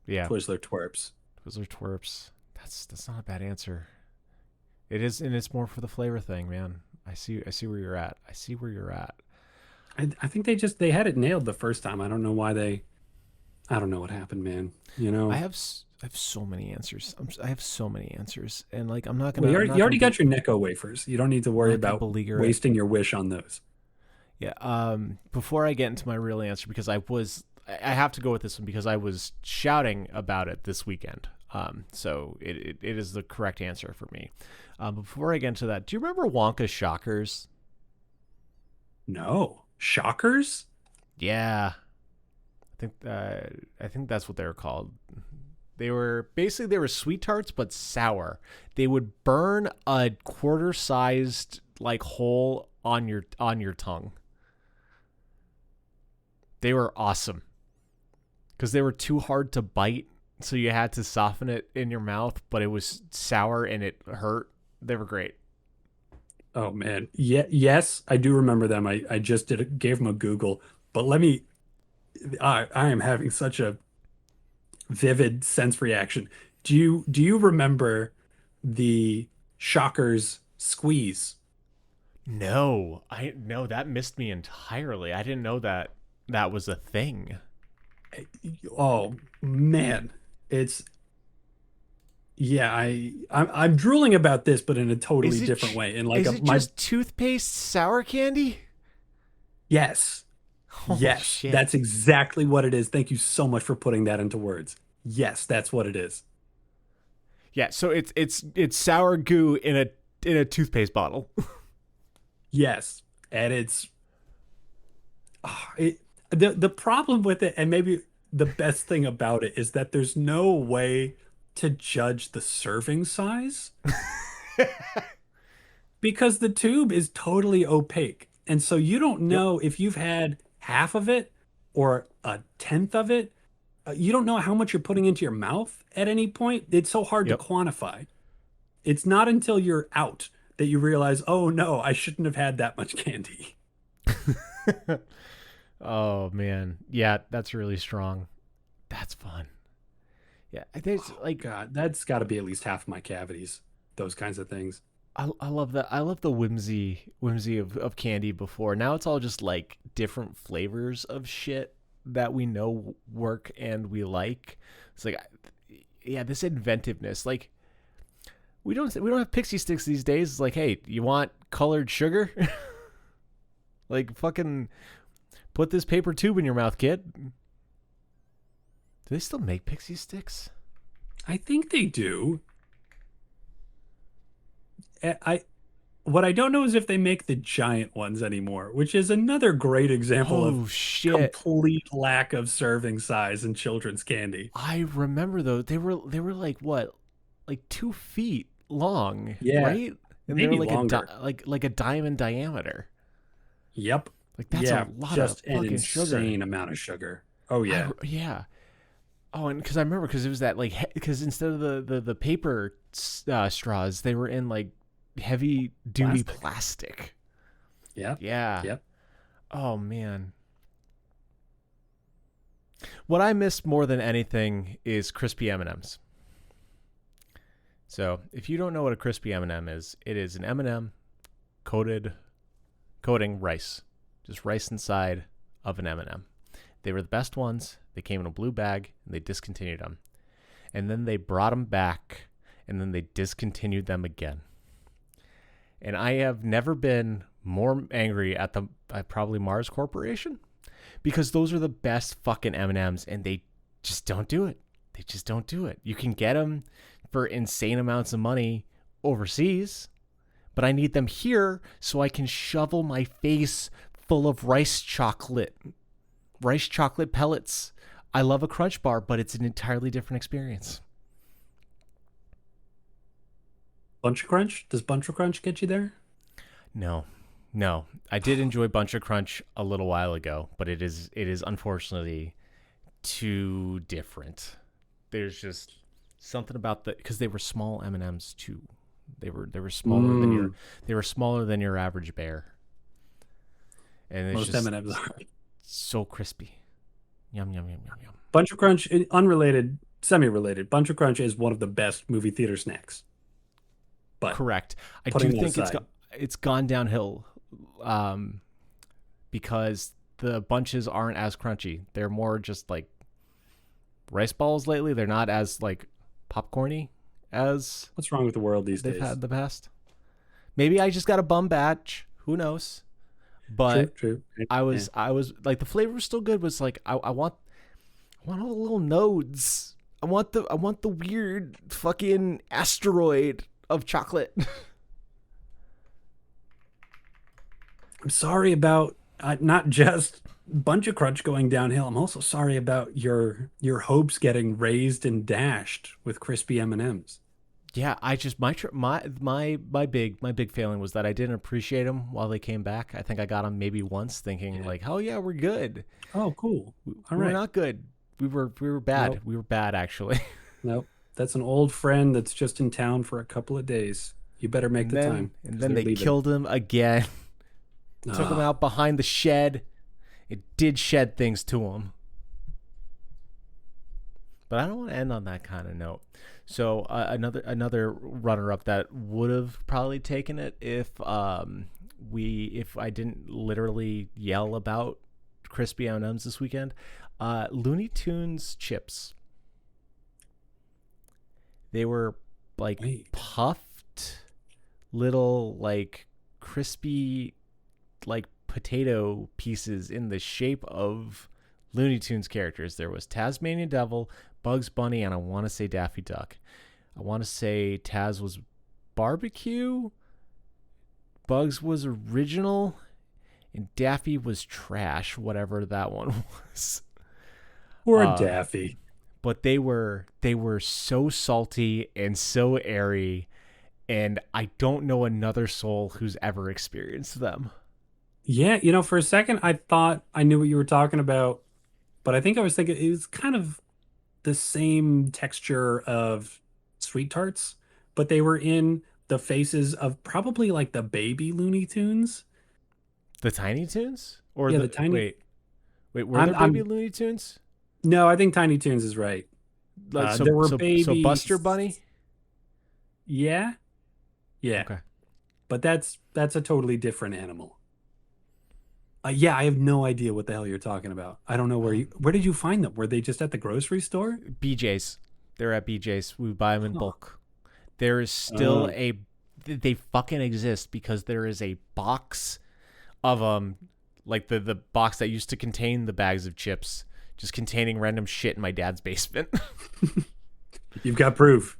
Speaker 2: Yeah,
Speaker 1: Twizzler twerps.
Speaker 2: those are twerps. That's not a bad answer. It is, and it's more for the flavor thing, man. I see where you're at. I see where you're at.
Speaker 1: I think they had it nailed the first time. I don't know why I don't know what happened, man. You know,
Speaker 2: I have so many answers. I have so many answers, and like
Speaker 1: well,
Speaker 2: I'm
Speaker 1: you
Speaker 2: not gonna
Speaker 1: already got your Necco wafers. You don't need to
Speaker 2: I'm
Speaker 1: worry
Speaker 2: not gonna
Speaker 1: about
Speaker 2: beleaguer it.
Speaker 1: wasting your wish on those.
Speaker 2: Yeah. Before I get into my real answer, because I have to go with this one because I was shouting about it this weekend. So it is the correct answer for me. Before I get into that, do you remember Wonka Shockers?
Speaker 1: No. Shockers?
Speaker 2: Yeah, I think that's what they were called. They were sweet tarts but sour. They would burn a quarter sized like hole on your tongue. They were awesome because they were too hard to bite, so you had to soften it in your mouth, but it was sour and it hurt. They were great.
Speaker 1: Oh man. Yeah, yes, I do remember them. I just gave them a Google, but let me I am having such a vivid sense reaction. Do you remember the Shockers squeeze?
Speaker 2: No, that missed me entirely. I didn't know that was a thing.
Speaker 1: Oh man. It's yeah, I'm drooling about this, but in a totally
Speaker 2: Is it
Speaker 1: different
Speaker 2: j-
Speaker 1: way. In like
Speaker 2: is
Speaker 1: a
Speaker 2: it
Speaker 1: my
Speaker 2: just toothpaste sour candy?
Speaker 1: yes.
Speaker 2: Holy
Speaker 1: Yes,
Speaker 2: shit.
Speaker 1: that's exactly what it is. Thank you so much for putting that into words. Yes, that's what it is.
Speaker 2: Yeah, so it's sour goo in a toothpaste bottle.
Speaker 1: Yes. And it's ah, it the problem with it, and maybe the best thing about it, is that there's no way to judge the serving size because the tube is totally opaque. And so you don't
Speaker 2: Yep.
Speaker 1: know if you've had half of it or a tenth of it. You don't know how much you're putting into your mouth at any point. It's so hard to
Speaker 2: Yep.
Speaker 1: quantify. It's not until you're out that you realize, oh no, I shouldn't have had that much candy.
Speaker 2: Oh man. Yeah, that's really strong. That's fun. Yeah, there's
Speaker 1: Oh
Speaker 2: like
Speaker 1: God, that's got to be at least half my cavities. Those kinds of things.
Speaker 2: I love that. I love the whimsy of candy before. Now it's all just like different flavors of shit that we know work and we like. It's like yeah, this inventiveness. Like we don't have pixie sticks these days. It's like, hey, you want colored sugar? Like fucking put this paper tube in your mouth, kid. Do they still make pixie sticks?
Speaker 1: I think they do. I What I don't know is if they make the giant ones anymore, which is another great example of
Speaker 2: Oh shit.
Speaker 1: complete lack of serving size in children's candy.
Speaker 2: I remember though. They were like what? Like 2 feet long,
Speaker 1: Yeah,
Speaker 2: right? And they were
Speaker 1: maybe
Speaker 2: like
Speaker 1: longer.
Speaker 2: like a dime in diameter.
Speaker 1: Yep.
Speaker 2: Like that's a
Speaker 1: Yeah,
Speaker 2: lot of
Speaker 1: just an
Speaker 2: fucking sugar.
Speaker 1: insane amount of sugar. Oh yeah.
Speaker 2: Yeah. Oh, and because I remember because it was that like because instead of the paper straws, they were in like heavy duty
Speaker 1: Plastic.
Speaker 2: plastic.
Speaker 1: Yep.
Speaker 2: Yeah.
Speaker 1: Yep.
Speaker 2: Oh man. What I miss more than anything is crispy M&Ms. So if you don't know what a crispy M&M is, it is an M&M coated coating rice, just rice inside of an M&M. They were the best ones. They came in a blue bag and they discontinued them. And then they brought them back and then they discontinued them again. And I have never been more angry at the probably Mars Corporation because those are the best fucking M&Ms and they just don't do it. They just don't do it. You can get them for insane amounts of money overseas, but I need them here so I can shovel my face full of rice chocolate pellets. I love a Crunch Bar, but it's an entirely different experience.
Speaker 1: Bunch of Crunch? Does Bunch of Crunch get you there?
Speaker 2: No, no. I did enjoy Bunch of Crunch a little while ago, but it is unfortunately too different. There's just something about because they were small M&Ms too. They were smaller than
Speaker 1: Mm,
Speaker 2: your average bear, and it's
Speaker 1: most
Speaker 2: just
Speaker 1: M&Ms are.
Speaker 2: so crispy. Yum yum yum yum yum.
Speaker 1: Bunch of Crunch, unrelated, semi-related. Bunch of Crunch is one of the best movie theater snacks. But
Speaker 2: Correct. I do
Speaker 1: putting that
Speaker 2: think
Speaker 1: aside,
Speaker 2: it's gone downhill, um, because the bunches aren't as crunchy. They're more just like rice balls lately. They're not as like popcorny as
Speaker 1: what's wrong with the world these
Speaker 2: they've had
Speaker 1: days?
Speaker 2: in the past. Maybe I just got a bum batch. Who knows?
Speaker 1: True,
Speaker 2: But
Speaker 1: true. Yeah.
Speaker 2: I was like the flavor was still good. Was like I want all the little nodes. I want the weird fucking asteroid of chocolate.
Speaker 1: I'm sorry about not just Bunch of Crunch going downhill. I'm also sorry about your hopes getting raised and dashed with crispy M&Ms.
Speaker 2: Yeah, I just my big failing was that I didn't appreciate them while they came back. I think I got them maybe once, thinking
Speaker 1: Yeah.
Speaker 2: like, "Oh yeah, we're good."
Speaker 1: Oh, cool. All
Speaker 2: We were
Speaker 1: right.
Speaker 2: not good. We were bad.
Speaker 1: Nope.
Speaker 2: We were bad actually.
Speaker 1: Nope. That's an old friend that's just in town for a couple of days. You better make the time
Speaker 2: And
Speaker 1: because
Speaker 2: then
Speaker 1: they're
Speaker 2: they
Speaker 1: leaving.
Speaker 2: killed him again. Took him
Speaker 1: Ah,
Speaker 2: out behind the shed. It did shed things to him. But I don't want to end on that kind of note. So another runner up that would have probably taken it if I didn't literally yell about crispy M&Ms this weekend. Looney Tunes chips. They were like
Speaker 1: wait.
Speaker 2: puffed little like crispy like potato pieces in the shape of Looney Tunes characters. There was Tasmanian Devil, Bugs Bunny, and I want to say Daffy Duck. I want to say Taz was barbecue, Bugs was original, and Daffy was trash, whatever that one was.
Speaker 1: Poor
Speaker 2: Uh,
Speaker 1: Daffy.
Speaker 2: but they were so salty and so airy, and I don't know another soul who's ever experienced them.
Speaker 1: Yeah, for a second I thought I knew what you were talking about, but I think I was thinking it was kind of the same texture of Sweet Tarts, but they were in the faces of probably like the baby Looney Tunes.
Speaker 2: The Tiny Toons? Or
Speaker 1: Yeah, the
Speaker 2: the
Speaker 1: tiny.
Speaker 2: wait, were there baby
Speaker 1: I'm
Speaker 2: Looney Tunes?
Speaker 1: no, I think Tiny Toons is right.
Speaker 2: Like
Speaker 1: There were
Speaker 2: so Buster
Speaker 1: babies.
Speaker 2: Bunny?
Speaker 1: Yeah, yeah,
Speaker 2: Okay.
Speaker 1: but that's a totally different animal. Yeah, I have no idea what the hell you're talking about. I don't know where did you find them? Were they just at the grocery store?
Speaker 2: BJ's. They're at BJ's. We buy them in
Speaker 1: Huh.
Speaker 2: bulk. There is still
Speaker 1: Oh,
Speaker 2: they fucking exist because there is a box of like the box that used to contain the bags of chips just containing random shit in my dad's basement.
Speaker 1: you've got proof.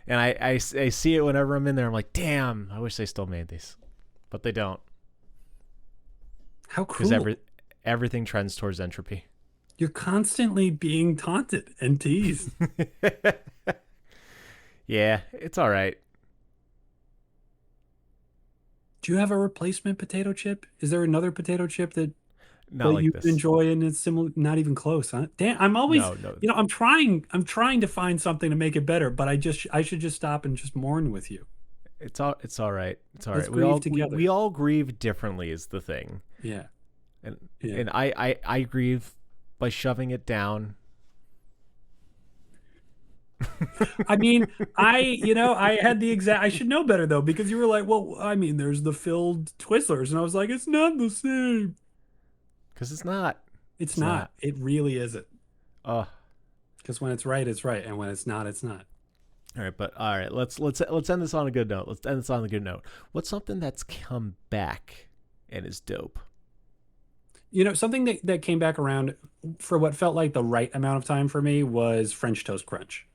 Speaker 2: And I see it whenever I'm in there. I'm like, damn, I wish they still made these. but they don't,
Speaker 1: How
Speaker 2: because
Speaker 1: cruel.
Speaker 2: everything trends towards entropy.
Speaker 1: You're constantly being taunted and teased.
Speaker 2: Yeah, it's all right.
Speaker 1: Do you have a replacement potato chip? Is there another potato chip
Speaker 2: Not
Speaker 1: that
Speaker 2: like
Speaker 1: you
Speaker 2: this.
Speaker 1: enjoy and it's similar? Not even close, huh? Damn, I'm always,
Speaker 2: No, no.
Speaker 1: I'm trying to find something to make it better, but I should just stop and just mourn with you.
Speaker 2: It's all right. It's all
Speaker 1: Let's
Speaker 2: right. We
Speaker 1: grieve
Speaker 2: all we
Speaker 1: together.
Speaker 2: all grieve differently is the thing.
Speaker 1: Yeah,
Speaker 2: And
Speaker 1: yeah.
Speaker 2: I grieve by shoving it down.
Speaker 1: I mean, I had the exact, I should know better though, because you were like, well, I mean, there's the filled Twizzlers. And I was like, it's not the same.
Speaker 2: Because it's not.
Speaker 1: It's
Speaker 2: It's
Speaker 1: not.
Speaker 2: not.
Speaker 1: It really isn't.
Speaker 2: Oh,
Speaker 1: Because when it's right, it's right. And when it's not, it's not.
Speaker 2: all right. But all right. Let's end this on a good note. Let's end this on a good note. What's something that's come back and is dope?
Speaker 1: Something that came back around for what felt like the right amount of time for me was French Toast Crunch.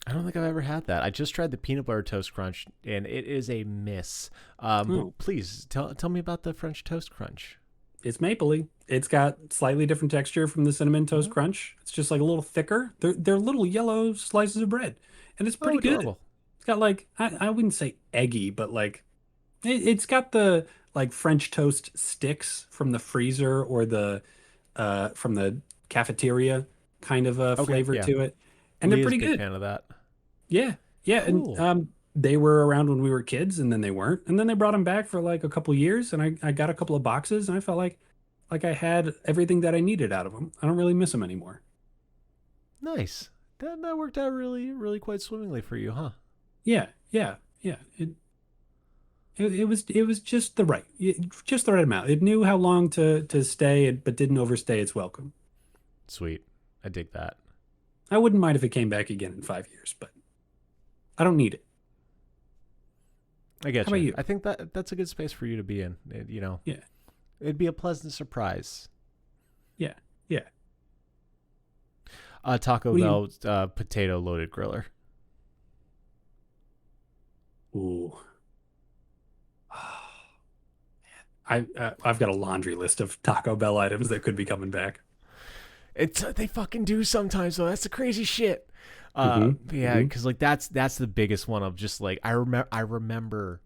Speaker 2: I don't think I've ever had that. I just tried the peanut butter toast crunch, and it is a miss.
Speaker 1: Oh,
Speaker 2: Please tell me about the French toast crunch.
Speaker 1: it's mapley. It's got slightly different texture from the Cinnamon Toast
Speaker 2: Mhm.
Speaker 1: Crunch. It's just like a little thicker. They're little yellow slices of bread. And it's
Speaker 2: Oh,
Speaker 1: pretty good.
Speaker 2: adorable.
Speaker 1: It's got like, I wouldn't say eggy, but like it's got the like French toast sticks from the freezer or the from the cafeteria kind of a
Speaker 2: Okay,
Speaker 1: flavor
Speaker 2: yeah.
Speaker 1: to it. And they're
Speaker 2: Leah's a
Speaker 1: pretty
Speaker 2: big
Speaker 1: good.
Speaker 2: fan of that.
Speaker 1: Yeah. Yeah, and
Speaker 2: Cool.
Speaker 1: they were around when we were kids and then they weren't. And then they brought them back for like a couple years and I got a couple of boxes and I felt like I had everything that I needed out of them. I don't really miss them anymore.
Speaker 2: Nice. That worked out really quite swimmingly for you, huh?
Speaker 1: Yeah. Yeah. Yeah. It was just the right amount. It knew how long to stay but didn't overstay its welcome.
Speaker 2: Sweet. I dig that.
Speaker 1: I wouldn't mind if it came back again in 5 years, but I don't need it.
Speaker 2: I
Speaker 1: How
Speaker 2: get
Speaker 1: about
Speaker 2: you.
Speaker 1: you?
Speaker 2: I think that's a good space for you to be in.
Speaker 1: Yeah.
Speaker 2: It'd be a pleasant surprise.
Speaker 1: Yeah. Yeah.
Speaker 2: Taco
Speaker 1: What do you?
Speaker 2: Bell potato loaded griller.
Speaker 1: Ooh. I've got a laundry list of Taco Bell items that could be coming back.
Speaker 2: It's they fucking do sometimes though. That's the crazy shit.
Speaker 1: Hmm.
Speaker 2: Yeah,
Speaker 1: Hmm.
Speaker 2: because like that's the biggest one of just like I remember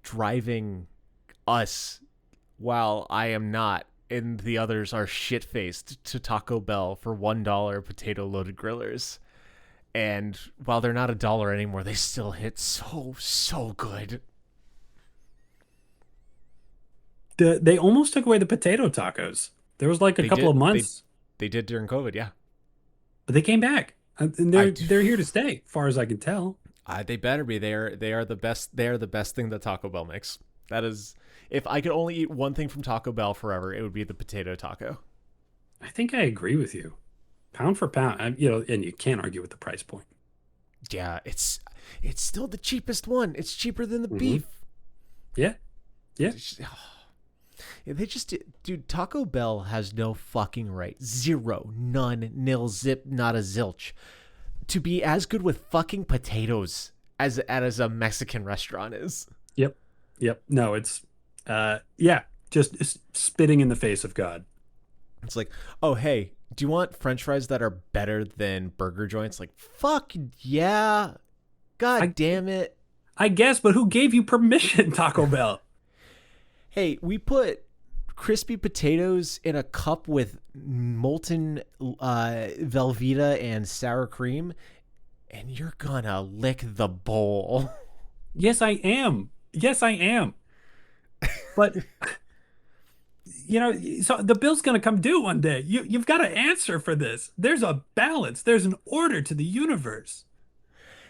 Speaker 2: driving us while I am not and the others are shit faced to Taco Bell for $1 potato loaded grillers. And while they're not $1 anymore, they still hit so good.
Speaker 1: They almost took away the potato tacos. There was like a
Speaker 2: They
Speaker 1: couple of
Speaker 2: did they
Speaker 1: months,
Speaker 2: they did during COVID, yeah.
Speaker 1: but they came back, and
Speaker 2: I
Speaker 1: they're here to stay, far as I can tell.
Speaker 2: They better be. They are the best. They are the best thing that Taco Bell makes. That is, if I could only eat one thing from Taco Bell forever, it would be the potato taco.
Speaker 1: I think I agree with you, pound for pound. And you can't argue with the price point.
Speaker 2: Yeah, it's still the cheapest one. It's cheaper than the
Speaker 1: Hmm.
Speaker 2: beef.
Speaker 1: Yeah, yeah.
Speaker 2: They just dude. Taco Bell has no fucking right. Zero, none, nil, zip, not a zilch. To be as good with fucking potatoes as a Mexican restaurant is.
Speaker 1: Yep, yep. No, it's yeah, just spitting in the face of God.
Speaker 2: It's like, oh hey, do you want French fries that are better than burger joints? Like, fuck yeah, god
Speaker 1: I
Speaker 2: damn it.
Speaker 1: I guess, but who gave you permission, Taco Bell?
Speaker 2: Hey, we put crispy potatoes in a cup with molten Velveeta and sour cream, and you're gonna lick the bowl.
Speaker 1: Yes, I am. Yes, I am. But so the bill's going to come due one day. You've got to answer for this. There's a balance. There's an order to the universe.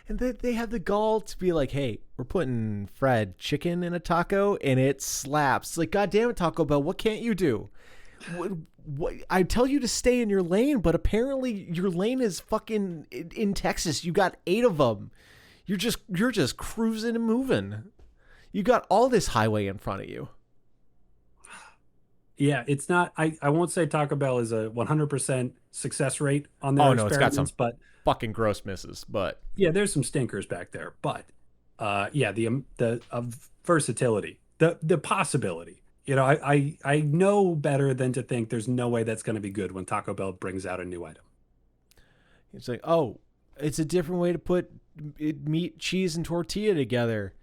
Speaker 2: And they have the gall to be like, hey, we're putting fried chicken in a taco and it slaps. It's like, God damn it, Taco Bell, what can't you do? What, I tell you to stay in your lane, but apparently your lane is fucking in Texas. You got 8 of them. You're just cruising and moving. You got all this highway in front of you.
Speaker 1: Yeah, it's not. I won't say Taco Bell is a 100% success rate on their
Speaker 2: Oh no, it's got
Speaker 1: experiments,
Speaker 2: some
Speaker 1: but
Speaker 2: fucking gross misses, but
Speaker 1: yeah, there's some stinkers back there. But Yeah, the versatility, the possibility. I know better than to think there's no way that's going to be good when Taco Bell brings out a new item.
Speaker 2: It's like, oh, it's a different way to put meat, cheese, and tortilla together,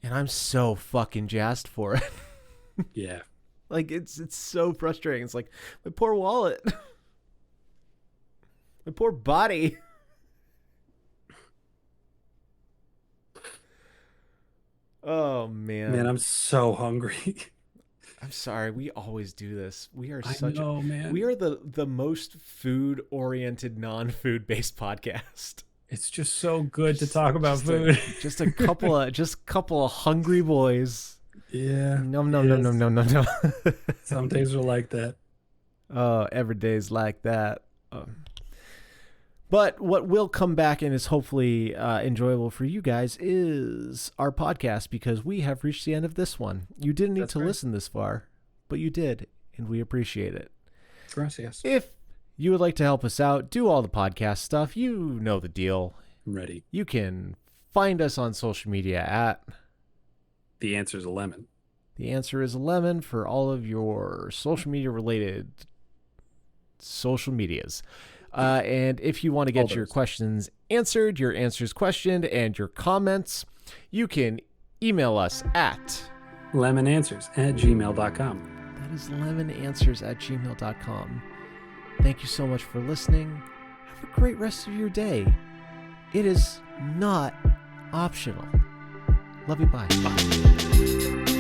Speaker 2: and I'm so fucking jazzed for it.
Speaker 1: Yeah.
Speaker 2: Like it's so frustrating. It's like my poor wallet, my poor body. Oh
Speaker 1: Man,
Speaker 2: man.
Speaker 1: I'm so hungry.
Speaker 2: I'm sorry. We always do this. We are
Speaker 1: I
Speaker 2: such
Speaker 1: know,
Speaker 2: we
Speaker 1: man.
Speaker 2: are the most food oriented, non-food based podcast.
Speaker 1: It's just so good to
Speaker 2: Just
Speaker 1: talk about
Speaker 2: just a
Speaker 1: food.
Speaker 2: couple of hungry boys.
Speaker 1: Yeah.
Speaker 2: Num num num num
Speaker 1: Yes.
Speaker 2: num num num.
Speaker 1: Some days are like that.
Speaker 2: Oh, every day's like that. But what will come back and is hopefully enjoyable for you guys is our podcast, because we have reached the end of this one. You didn't need
Speaker 1: That's
Speaker 2: to
Speaker 1: right.
Speaker 2: listen this far, but you did, and we appreciate it.
Speaker 1: Gracias.
Speaker 2: If you would like to help us out, do all the podcast stuff, you know the deal.
Speaker 1: I'm ready.
Speaker 2: You can find us on social media at
Speaker 1: The answer's a lemon.
Speaker 2: The Answer is a Lemon for all of your social media related social medias. And if you want to get your questions answered, your answers questioned, and your comments, you can email us at
Speaker 1: lemonanswers@gmail.com.
Speaker 2: that is lemonanswers@gmail.com. Thank you so much for listening. Have a great rest of your day. It is not optional. Love you. Bye.
Speaker 1: Bye.